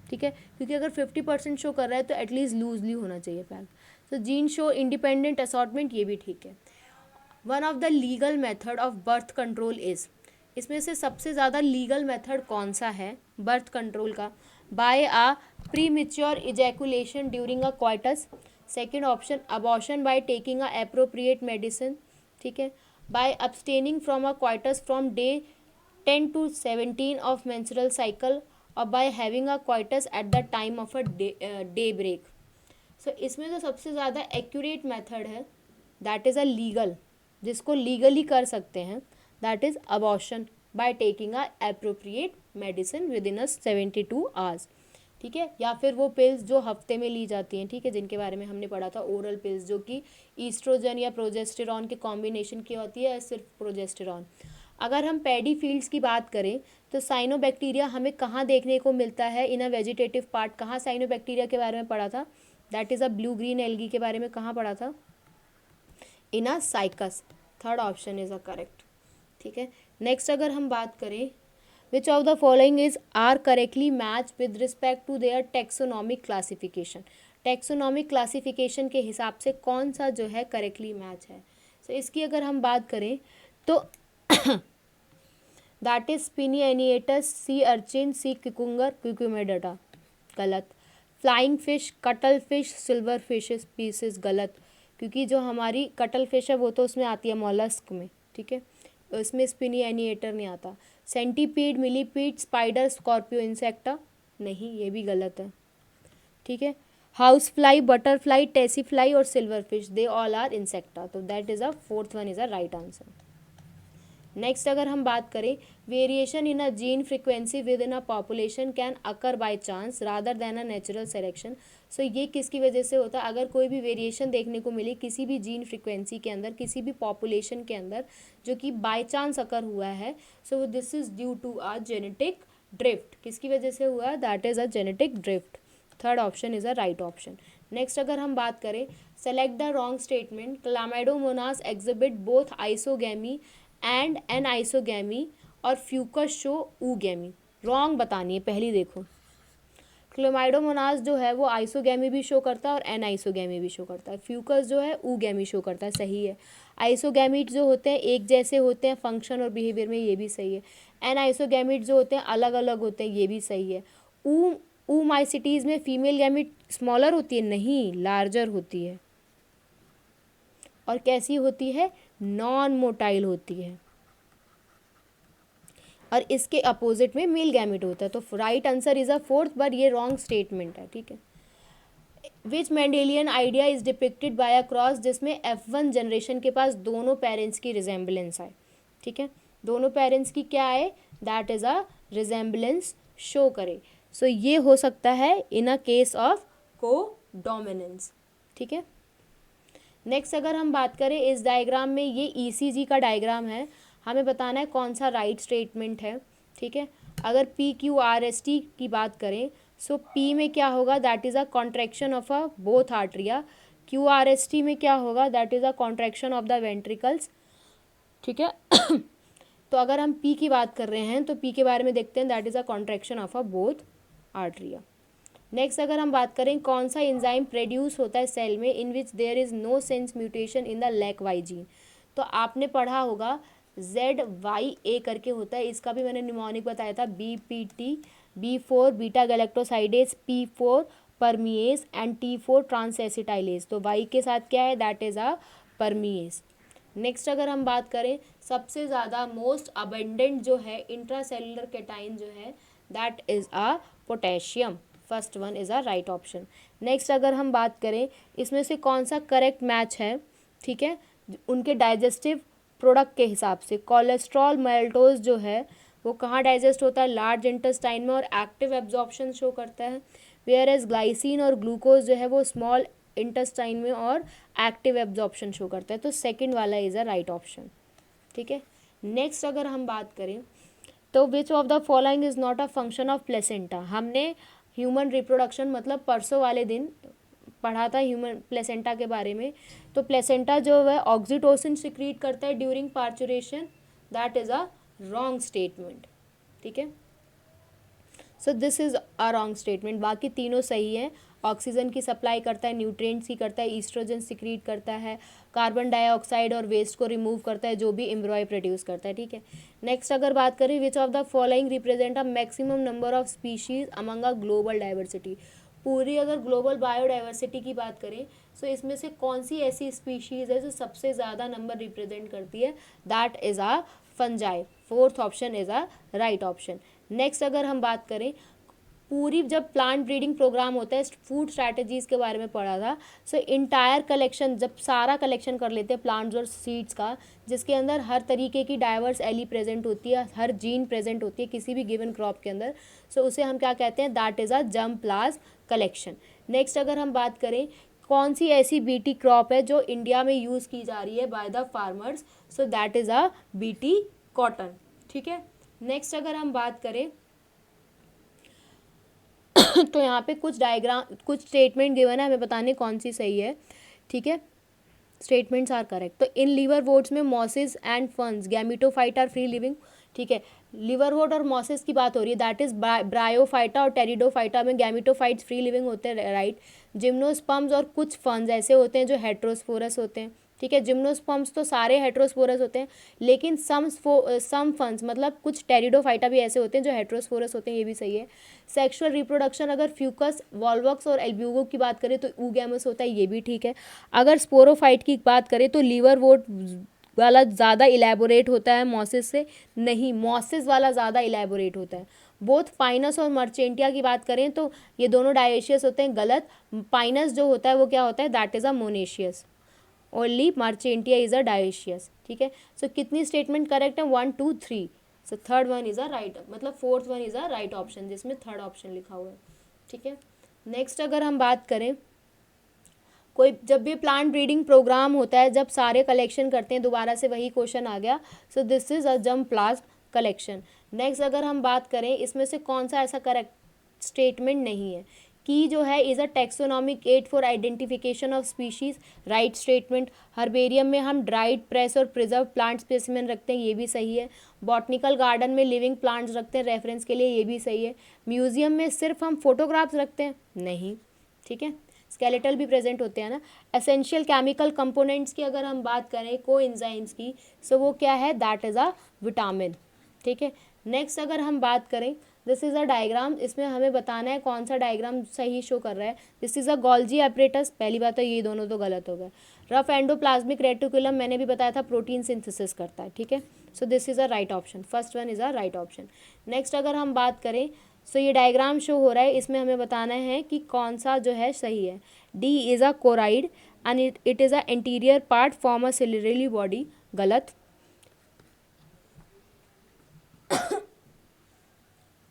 ठीक है, क्योंकि अगर 50% शो कर रहा है तो एटलीस्ट लूजली होना चाहिए पैक। तो जीन शो इंडिपेंडेंट असॉर्टमेंट, ये भी ठीक है। One of the legal method of birth control is, इसमें से सबसे ज़्यादा लीगल मेथड कौन सा है बर्थ कंट्रोल का? By a premature ejaculation during a coitus, second option abortion by taking a appropriate medicine, ठीक है, by abstaining from a coitus from day 10 to 17 of menstrual cycle, और by having a coitus at the time of a day break. So इसमें जो सबसे ज़्यादा accurate method है that is a legal, जिसको legally कर सकते हैं, that is abortion by taking a appropriate medicine with in a 72 hours, ठीक है, या फिर वो पिल्स जो हफ्ते में ली जाती हैं, ठीक है, जिनके बारे में हमने पढ़ा था, ओरल पिल्स, जो कि ईस्ट्रोजन या प्रोजेस्टेरॉन के कॉम्बिनेशन की होती है या सिर्फ प्रोजेस्टेरॉन। अगर हम पैडी फील्ड्स की बात करें तो साइनोबैक्टीरिया हमें कहाँ देखने को मिलता है? In a vegetative part. कहाँ साइनोबैक्टीरिया के बारे में पढ़ा था? That is a blue green algae के बारे में कहाँ पढ़ा था? In a Cycas. Third option is a correct, ठीक है। नेक्स्ट अगर हम बात करें, which of the following is are correctly match with respect to their taxonomic classification. Taxonomic classification के हिसाब से कौन सा जो है करेक्टली मैच है? सो इसकी अगर हम बात करें तो that is spiny anteaters, sea urchin, sea cucumber, क्यूक्यूमेडाटा, गलत। Flying fish, cuttle fish, silver fish Pisces, गलत, क्योंकि जो हमारी कटल फिश है वो तो उसमें आती है मॉलस्क में, ठीक है, उसमें स्पिनी एनिएटर नहीं आता। Centipede, millipede, spider, Scorpio, insecta, नहीं, ये भी गलत है, ठीक है। हाउस फ्लाई, बटरफ्लाई, टेसीफ्लाई और silver fish, they all are Insecta, तो that is a fourth one is a right answer. Next अगर हम बात करें, variation in a gene frequency within a population can occur by chance rather than a natural selection. So ये किसकी वजह से होता है? अगर कोई भी वेरिएशन देखने को मिले किसी भी जीन फ्रिक्वेंसी के अंदर, किसी भी पॉपुलेशन के अंदर, जो कि बाय चांस अकर हुआ है, so this is due to a genetic drift. किसकी वजह से हुआ? That is a genetic drift. Third option is a right option. Next अगर हम बात करें, select the wrong statement. Chlamydomonas exhibit both isogamy and anisogamy और Fucus show oogamy. Wrong बतानी है पहली, देखो, क्लोमाइडोमोनास जो है वो आइसोगैमी भी शो करता है और एन आइसोगैमी भी शो करता है। फ्यूकस जो है ऊगैमी शो करता है, सही है। आइसोगैमीट जो होते हैं एक जैसे होते हैं फंक्शन और बिहेवियर में, ये भी सही है। एन आइसोगैमीट जो होते हैं अलग अलग होते हैं, ये भी सही है। ऊमाइसिटीज में फीमेल गैमीट स्मॉलर होती है? नहीं, लार्जर होती है। और कैसी होती है? नॉन मोटाइल होती है। और इसके अपोजिट में मेल गैमेट होता है। तो right answer is a fourth, पर ये रॉन्ग स्टेटमेंट है, ठीक है। Which Mendelian idea is depicted by a cross, जिसमें F1 जनरेशन के पास दोनों पेरेंट्स की रिजेंबलेंस है, ठीक है, दोनों पेरेंट्स की क्या है? That is a resemblance show करे। सो ये हो सकता है इन अ केस ऑफ को डोमिनेंस, ठीक है। नेक्स्ट अगर हम बात करें इस डायग्राम में, ये ECG का डायग्राम है, हमें बताना है कौन सा राइट स्टेटमेंट है, ठीक है। अगर PQRST की बात करें, सो P में क्या होगा? That is a contraction of a both atria. QRST में क्या होगा? That is a contraction of the ventricles, ठीक है। तो अगर हम P की बात कर रहे हैं तो P के बारे में देखते हैं, that is a contraction of a both atria. Next अगर हम बात करें, कौन सा एंजाइम प्रोड्यूस होता है सेल में in which there is nonsense mutation in the LAC-Y gene? तो आपने पढ़ा होगा ZYA करके होता है, इसका भी मैंने निमोनिक बताया था, BPT, B4 beta galactosidase, P4 परमिएज and T4 transacetylase. तो Y के साथ क्या है? That is a परमिएज। नेक्स्ट अगर हम बात करें, सबसे ज़्यादा मोस्ट अबेंडेंट जो है इंट्रासेलुलर कैटाइन जो है, that is a potassium. First one is a right option. Next अगर हम बात करें, इसमें से कौन सा करेक्ट मैच है, ठीक है, उनके डाइजेस्टिव प्रोडक्ट के हिसाब से। कोलेस्ट्रॉल माल्टोज जो है वो कहाँ डाइजेस्ट होता है, लार्ज इंटेस्टाइन में, और एक्टिव एब्जॉर्प्शन शो करता है। वेयर एज ग्लाइसिन और ग्लूकोज जो है वो स्मॉल इंटेस्टाइन में और एक्टिव एब्जॉर्प्शन शो करता है। तो सेकंड वाला इज़ अ राइट ऑप्शन। ठीक है, नेक्स्ट अगर हम बात करें तो विच of the following is not a function of placenta. हमने ह्यूमन रिप्रोडक्शन मतलब परसों वाले दिन पढ़ा था ह्यूमन प्लेसेंटा के बारे में। तो प्लेसेंटा जो है ऑक्सीटोसिन सिक्रीट करता है during parturition, that is a wrong statement. ठीक है, so this is a wrong statement. बाकी तीनों सही है। ऑक्सीजन की सप्लाई करता है, न्यूट्रिएंट्स की करता है, ईस्ट्रोजन सिक्रीट करता है, कार्बन डाइऑक्साइड और वेस्ट को रिमूव करता है जो भी एम्ब्रॉय प्रोड्यूस करता है। ठीक है, नेक्स्ट अगर बात करें which of the following represent a maximum number of species among a global diversity. पूरी अगर ग्लोबल बायोडाइवर्सिटी की बात करें तो इसमें से कौन सी ऐसी स्पीशीज़ है जो सबसे ज़्यादा नंबर रिप्रेजेंट करती है, that is a fungi. Fourth option is a right option. Next अगर हम बात करें पूरी जब प्लांट ब्रीडिंग प्रोग्राम होता है, फूड स्ट्रैटेजीज़ के बारे में पढ़ा था। सो इंटायर कलेक्शन जब सारा कलेक्शन कर लेते हैं प्लांट्स और सीड्स का, जिसके अंदर हर तरीके की डाइवर्स एली प्रेजेंट होती है, हर जीन प्रेजेंट होती है किसी भी गिवन क्रॉप के अंदर, सो उसे हम क्या कहते हैं, that is a germplasm collection. Next अगर हम बात करें कौन सी ऐसी बीटी क्रॉप है जो इंडिया में यूज़ की जा रही है by the farmers, so that is a BT cotton. ठीक है, नेक्स्ट अगर हम बात करें तो यहाँ पे कुछ डायग्राम कुछ स्टेटमेंट गिवन है, हमें बताने कौन सी सही है। ठीक है, स्टेटमेंट्स आर करेक्ट। तो इन लीवर वोट्स में mosses and ferns gametophyte are free living. ठीक है, लीवर वोट और मॉसिस की बात हो रही है, दैट इज ब्रायोफाइटा और टेरिडोफाइटा में गैमिटोफाइट्स फ्री लिविंग होते हैं, राइट। जिम्नोस्पर्म्स और कुछ फंस ऐसे होते हैं जो हेट्रोस्पोरस होते हैं। ठीक है, जिम्नोस्पर्म्स तो सारे हेट्रोस्पोरस होते हैं, लेकिन सम फंस मतलब कुछ टेरिडोफाइटा भी ऐसे होते हैं जो हेट्रोस्पोरस होते हैं, ये भी सही है। सेक्सुअल रिप्रोडक्शन अगर फ्यूकस, वॉल्वक्स और एल्ब्यूगो की बात करें तो ऊगैमस होता है, ये भी ठीक है। अगर स्पोरोफाइट की बात करें तो लीवर वोट वाला ज़्यादा इलेबोरेट होता है मॉसिस से, नहीं मॉसिस वाला ज़्यादा इलेबोरेट होता है। बोथ पाइनस और मर्चेंटिया की बात करें तो ये दोनों डायेशियस होते हैं, गलत। पाइनस जो होता है वो क्या होता है, that is a monoecious, only Marchantia is a dioecious. ठीक है, सो कितनी स्टेटमेंट करेक्ट है, 1 2 3, so third one is a right, मतलब fourth one is a right option जिसमें थर्ड ऑप्शन लिखा हुआ है। ठीक है, नेक्स्ट अगर हम बात करें कोई जब भी प्लांट ब्रीडिंग प्रोग्राम होता है, जब सारे कलेक्शन करते हैं, दोबारा से वही क्वेश्चन आ गया, सो this is a germplasm collection. Next अगर हम बात करें इसमें से कौन सा ऐसा करेक्ट स्टेटमेंट नहीं है, की जो है is a taxonomic aid for identification of species, right statement. Herbarium में हम ड्राइड, प्रेस और प्रिजर्व प्लांट स्पेसिमेन रखते हैं, ये भी सही है। बॉटनिकल गार्डन में लिविंग प्लांट्स रखते हैं रेफरेंस के लिए, ये भी सही है। म्यूजियम में सिर्फ हम फोटोग्राफ्स रखते हैं, नहीं। ठीक है, स्केलेटल भी प्रेजेंट होते हैं ना। एसेंशियल केमिकल कंपोनेंट्स की अगर हम बात करें को एंजाइम्स की, सो वो क्या है, दैट इज़ अ विटामिन। ठीक है, नेक्स्ट अगर हम बात करें दिस इज़ अ डायग्राम, इसमें हमें बताना है कौन सा डायग्राम सही शो कर रहा है। This is a Golgi apparatus, पहली बात तो ये दोनों तो गलत हो गए। रफ एंडोप्लाज्मिक रेटिकुलम मैंने भी बताया था प्रोटीन सिंथेसिस करता है। ठीक है, so this is a right option, first one is a right option. Next अगर हम बात करें सो ये डायग्राम शो हो रहा है, इसमें हमें बताना है कि कौन सा जो है सही है। D is a choroid and it is a interior part form a ciliary body, गलत।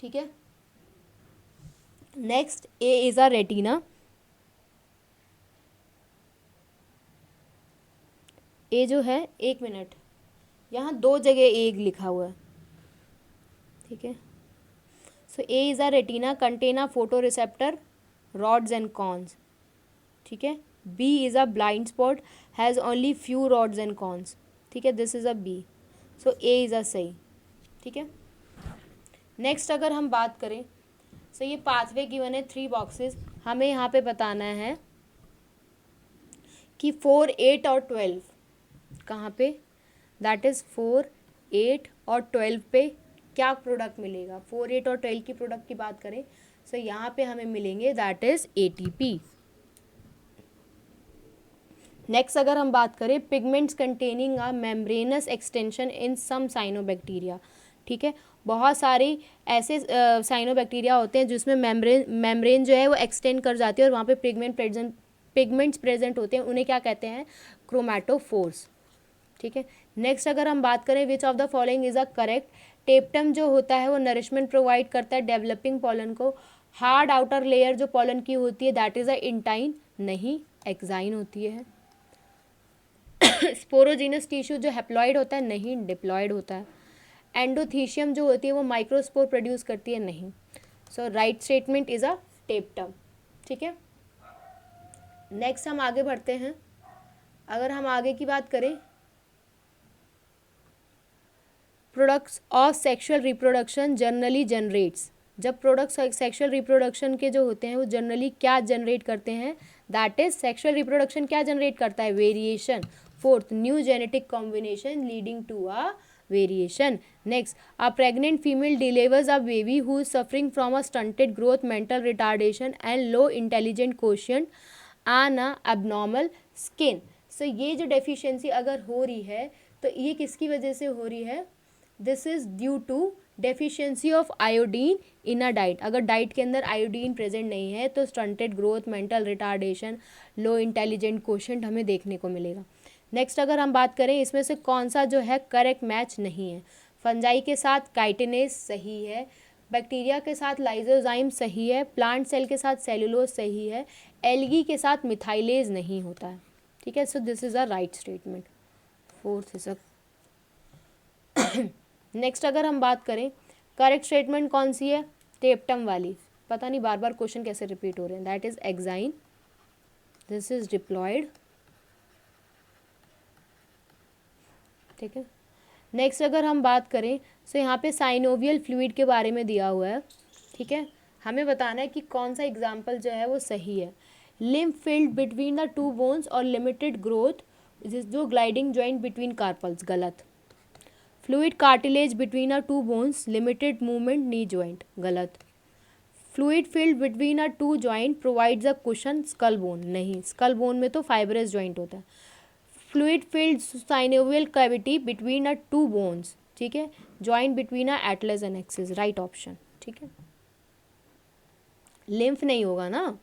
ठीक है, next A is a retina, A जो है, एक मिनट, यहाँ दो जगह ए लिखा हुआ है। ठीक है, so A is a retina contain a photoreceptor rods and cones. ठीक है, B is a blind spot has only few rods and cones. ठीक है, this is a B, so A is a सही। ठीक है, next अगर हम बात करें सो ये पाथवे गिवन है 3 बॉक्सेस, हमें यहाँ पे बताना है कि 4 8 और 12 कहाँ पे, दैट इज़ 4 8 और 12 पे क्या प्रोडक्ट मिलेगा। 4 8 और 12 की प्रोडक्ट की बात करें सो यहाँ पे हमें मिलेंगे दैट इज़ ATP। नेक्स्ट अगर हम बात करें pigments containing a membranous extension in some cyanobacteria. ठीक है, बहुत सारे ऐसे साइनोबैक्टीरिया होते हैं जिसमें मेम्ब्रेन जो है वो एक्सटेंड कर जाती है और वहाँ पे पिगमेंट्स प्रेजेंट होते हैं, उन्हें क्या कहते हैं, क्रोमैटोफोर्स। ठीक है। नेक्स्ट अगर हम बात करें which of the following is a correct, टेप्टम जो होता है वो नरिशमेंट प्रोवाइड करता है डेवलपिंग पॉलन को। हार्ड आउटर लेयर जो पॉलन की होती है दैट इज अ इंटाइन, नहीं एक्साइन होती है। स्पोरोजीनस टिश्यू जो हैप्लॉइड होता है, नहीं डिप्लॉइड होता है। एंडोथीशियम जो होती है वो माइक्रोस्पोर प्रोड्यूस करती है, नहीं। So right statement is a tapetum, ठीक है। नेक्स्ट हम आगे बढ़ते हैं। अगर हम आगे की बात करें, products of sexual reproduction generally generates, जब प्रोडक्ट्स सेक्सुअल रिप्रोडक्शन के जो होते हैं वो जनरली क्या जनरेट करते हैं, दैट इज सेक्सुअल रिप्रोडक्शन क्या जनरेट करता है, variation. Fourth, new genetic combination leading to a variation. Next, a pregnant female delivers a baby who is suffering from a stunted growth, mental retardation and low intelligent quotient and a abnormal skin. So ये जो deficiency अगर हो रही है तो ये किसकी वजह से हो रही है, this is due to deficiency of iodine in a diet. अगर डाइट के अंदर आयोडीन प्रेजेंट नहीं है तो stunted growth, mental retardation, low intelligent quotient हमें देखने को मिलेगा। नेक्स्ट अगर हम बात करें इसमें से कौन सा जो है करेक्ट मैच नहीं है, फंजाई के साथ काइटिनेज सही है, बैक्टीरिया के साथ लाइजोजाइम सही है, प्लांट सेल के साथ सेलुलोज सही है, एल्गी के साथ मिथाइलेज नहीं होता है, ठीक है। So this is a right statement. Fourth is a next अगर हम बात करें करेक्ट स्टेटमेंट कौन सी है, टेप्टम वाली। पता नहीं बार बार क्वेश्चन कैसे रिपीट हो रहे हैं, that is exine, this is diploid, ठीक है। नेक्स्ट अगर हम बात करें सो यहाँ पे साइनोवियल फ्लूइड के बारे में दिया हुआ है, ठीक है। हमें बताना है कि कौन सा एग्जाम्पल जो है वो सही है। Lymph filled between the two bones और लिमिटेड ग्रोथ जो ग्लाइडिंग जॉइंट बिटवीन कार्पल्स, गलत। Fluid cartilage between a two bones, limited movement knee joint, गलत। Fluid filled between a two joint provides a cushion skull bone, नहीं, skull bone में तो fibrous joint होता है। Fluid filled synovial cavity between a two bones, ठीक है, joint between a atlas and axis, right option, ठीक है। Lymph नहीं होगा ना।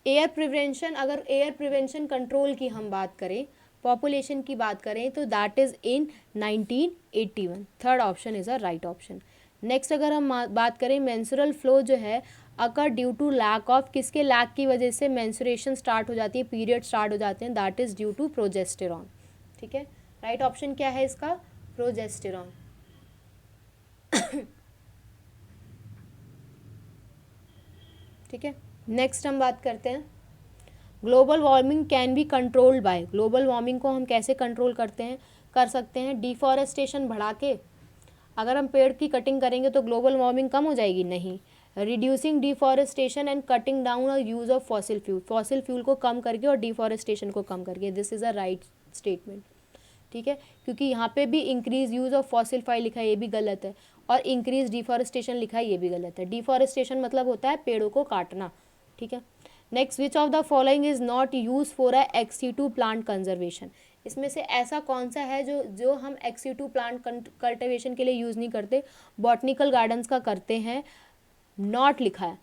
एयर प्रिवेंशन, अगर एयर प्रिवेंशन कंट्रोल की हम बात करें, पॉपुलेशन की बात करें तो that is in 1981, third option is a right option. Next अगर हम बात करें मेंस्ट्रुअल फ्लो जो है occur due to lack of, किसके लैक की वजह से मेंस्ट्रुएशन स्टार्ट हो जाती है, पीरियड स्टार्ट हो जाते हैं, that is due to progesterone, ठीक है। राइट ऑप्शन क्या है इसका, प्रोजेस्टेरॉन। ठीक है। नेक्स्ट हम बात करते हैं global warming can be controlled by, global warming को हम कैसे कंट्रोल करते हैं, कर सकते हैं डिफॉरेस्टेशन बढ़ा के। अगर हम पेड़ की कटिंग करेंगे तो ग्लोबल वार्मिंग कम हो जाएगी, नहीं। Reducing deforestation and cutting down और use of fossil fuel, fossil fuel को कम करके और डिफॉरेस्टेशन को कम करके, this is a right statement, ठीक है। क्योंकि यहाँ पे भी increase use of fossil fuel लिखा है, ये भी गलत है, और इंक्रीज डिफॉरेस्टेशन लिखा है, ये भी गलत है। डिफॉरेस्टेशन मतलब होता है पेड़ों को काटना, ठीक है। Next, which of the following is not use for a ex situ plant conservation, इसमें से ऐसा कौन सा है जो हम एक्सी2 प्लांट कल्टिवेशन के लिए यूज़ नहीं करते, बॉटनिकल गार्डन्स का करते हैं, नॉट लिखा है।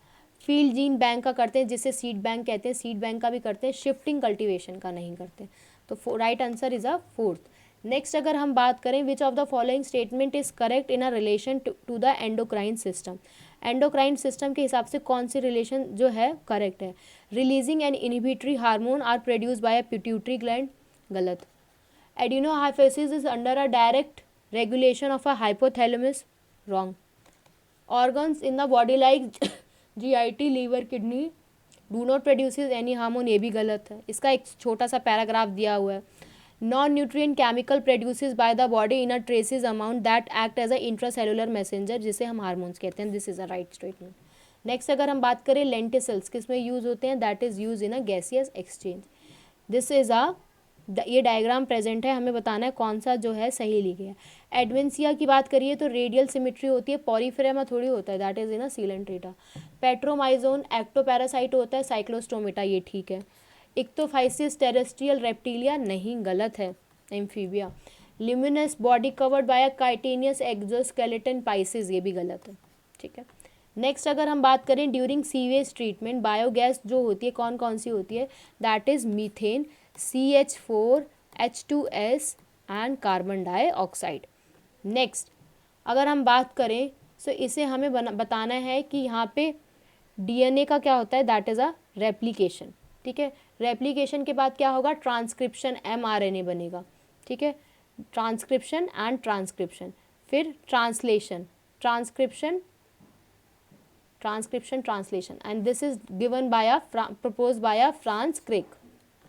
फील्ड जीन बैंक का करते हैं जिसे सीड बैंक कहते हैं, सीड बैंक का भी करते हैं, शिफ्टिंग कल्टीवेशन का नहीं करते। तो right answer is a fourth. Next अगर हम बात करें which of the following statement is correct in a relation to the endocrine system, endocrine system के हिसाब से कौन सी रिलेशन जो है करेक्ट है, releasing and inhibitory hormone are produce by a pituitary gland, गलत। Adenohypophysis is under a direct regulation of a hypothalamus, wrong. Organs in the body like GIT, liver, kidney do not produces any hormone, ये भी गलत है। इसका एक छोटा सा paragraph दिया हुआ है। Non nutrient chemical produces by the body in a traces amount that act as a intracellular messenger, जिसे हम हार्मोन्स कहते हैं, this is a right statement. Next अगर हम बात करें लेंटिसल्स किस में यूज होते हैं, that is use in a gaseous exchange, this is अ, ये डायग्राम प्रेजेंट है, हमें बताना है कौन सा जो है सही लिखा है। एडवेंसिया की बात करिए तो रेडियल सिमेट्री होती है, पॉरीफेरा थोड़ी होता है, that is in a Coelenterata. Petromyzon ectoparasite होता है, साइक्लोस्टोमेटा, ये ठीक है। इक्टोफाइसिस टेरेस्ट्रियल रेप्टिलिया, नहीं, गलत है, amphibia. Luminous body covered by a chitinous exoskeleton Pisces, ये भी गलत है, ठीक है। नेक्स्ट अगर हम बात करें ड्यूरिंग सीवेज ट्रीटमेंट बायोगैस जो होती है कौन कौन सी होती है, that is methane, CH4, H2S, and carbon dioxide. Next अगर हम बात करें तो इसे हमें बताना है कि यहाँ पे डीएनए का क्या होता है, दैट इज़ अ रेप्लिकेशन। ठीक है, रेप्लिकेशन के बाद क्या होगा, ट्रांसक्रिप्शन, एमआरएनए बनेगा। ठीक है, ट्रांसक्रिप्शन एंड ट्रांसक्रिप्शन, फिर translation, transcription, transcription, translation, and this is given by a propose by a Francis Crick.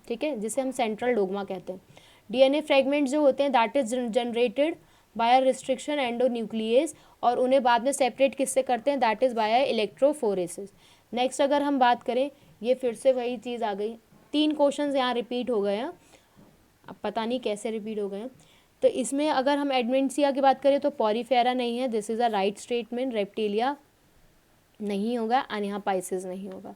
ठीक है, जिसे हम सेंट्रल डोग्मा कहते हैं। डीएनए फ्रेगमेंट जो होते हैं that is generated by a restriction endonuclease, और उन्हें बाद में सेपरेट किससे करते हैं, that is by electrophoresis. Next अगर हम बात करें, ये फिर से वही चीज़ आ गई, 3 क्वेश्चंस यहाँ रिपीट हो गए हैं, अब पता नहीं कैसे रिपीट हो गए हैं। तो इसमें अगर हम एडमेंसिया की बात करें तो पॉरीफेरा नहीं है, this is a right statement, reptilia नहीं होगा, एंड यहाँ पाइसेस नहीं होगा।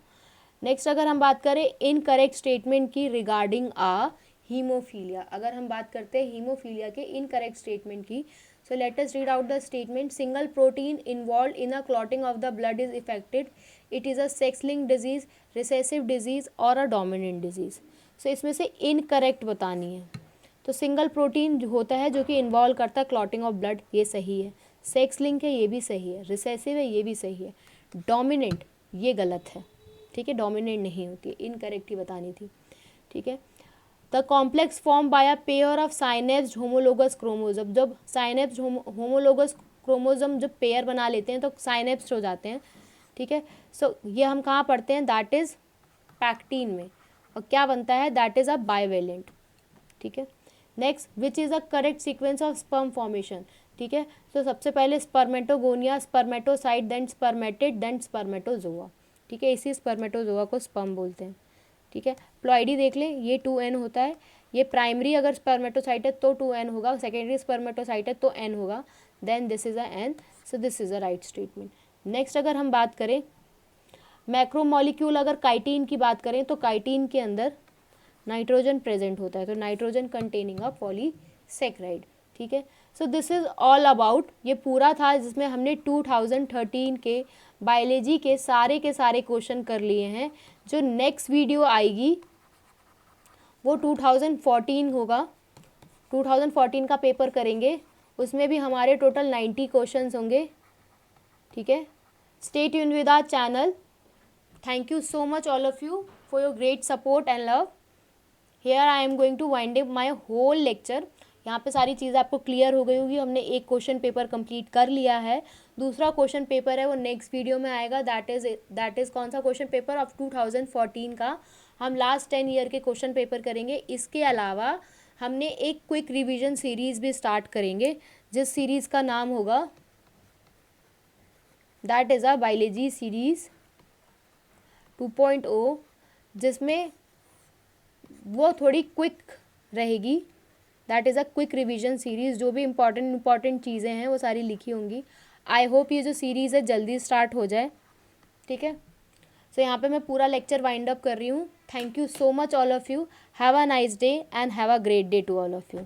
नेक्स्ट अगर हम बात करें इनकरेक्ट स्टेटमेंट की रिगार्डिंग आ हीमोफीलिया, अगर हम बात करते हैं हीमोफीलिया के इनकरेक्ट स्टेटमेंट की, so let us read out the statement. Single protein involve in a clotting of the blood is affected, it is a sex link disease, recessive disease और a dominant disease. सो इसमें से incorrect बतानी है। तो single protein जो होता है जो कि इन्वॉल्व करता है क्लॉटिंग ऑफ ब्लड, ये सही है। सेक्स लिंक है, ये भी सही है। रिसेसिव है, ये भी सही है। डोमिनेंट, ये गलत है। ठीक है, डोमिनेंट नहीं होती है, इनकरेक्ट ही बतानी थी। ठीक है, the complex form by a pair of synapsed homologous chromosome, जब साइनेप्स्ड होमोलोगस क्रोमोसोम जब पेयर बना लेते हैं तो साइनेप्स्ड हो जाते हैं। ठीक है, सो ये हम कहाँ पढ़ते हैं, दैट इज़ पैक्टीन में, और क्या बनता है, दैट इज़ अ बाइवेलेंट। ठीक है, next which is a correct sequence of sperm formation. ठीक है, तो सबसे पहले spermatogonia, spermatocyte, then spermatid, then spermatozoa. ठीक है, इसी स्पर्मेटोजोआ को स्पर्म बोलते हैं। ठीक है, प्लॉइडी देख लें, ये 2n होता है। ये प्राइमरी अगर स्पर्मेटोसाइट है तो 2n होगा, सेकेंडरी स्पर्मेटोसाइट है तो n होगा, then this is a n, so this is a right statement. Next अगर हम बात करें मैक्रोमोलिक्यूल, अगर काइटीन की बात करें तो काइटीन के अंदर नाइट्रोजन प्रेजेंट होता है, तो नाइट्रोजन कंटेनिंग अ पॉलीसेक्राइड। ठीक है, so this is all about, ये पूरा था जिसमें हमने 2013 के बायोलॉजी के सारे क्वेश्चन कर लिए हैं। जो नेक्स्ट वीडियो आएगी वो 2014 होगा, 2014 का पेपर करेंगे, उसमें भी हमारे टोटल 90 क्वेश्चंस होंगे। ठीक है, stay tuned with our channel. Thank you so much all of you for your great support and love. Here I am going to wind up my whole lecture. यहाँ पे सारी चीज़ें आपको क्लियर हो गई होगी। हमने एक क्वेश्चन पेपर कंप्लीट कर लिया है, दूसरा क्वेश्चन पेपर है वो नेक्स्ट वीडियो में आएगा, दैट इज़ कौन सा क्वेश्चन पेपर ऑफ 2014 का। हम लास्ट 10 ईयर के क्वेश्चन पेपर करेंगे। इसके अलावा हमने एक क्विक रिवीजन सीरीज़ भी स्टार्ट करेंगे, जिस सीरीज़ का नाम होगा that is a biology series 2.0, जिसमें वो थोड़ी क्विक रहेगी। That is a quick revision series, जो भी इंपॉर्टेंट चीज़ें हैं वो सारी लिखी होंगी। आई होप ये जो सीरीज़ है जल्दी स्टार्ट हो जाए। ठीक है, सो यहाँ पे मैं पूरा लेक्चर वाइंड अप कर रही हूँ। Thank you so much all of you, have a nice day and have a great day to all of you.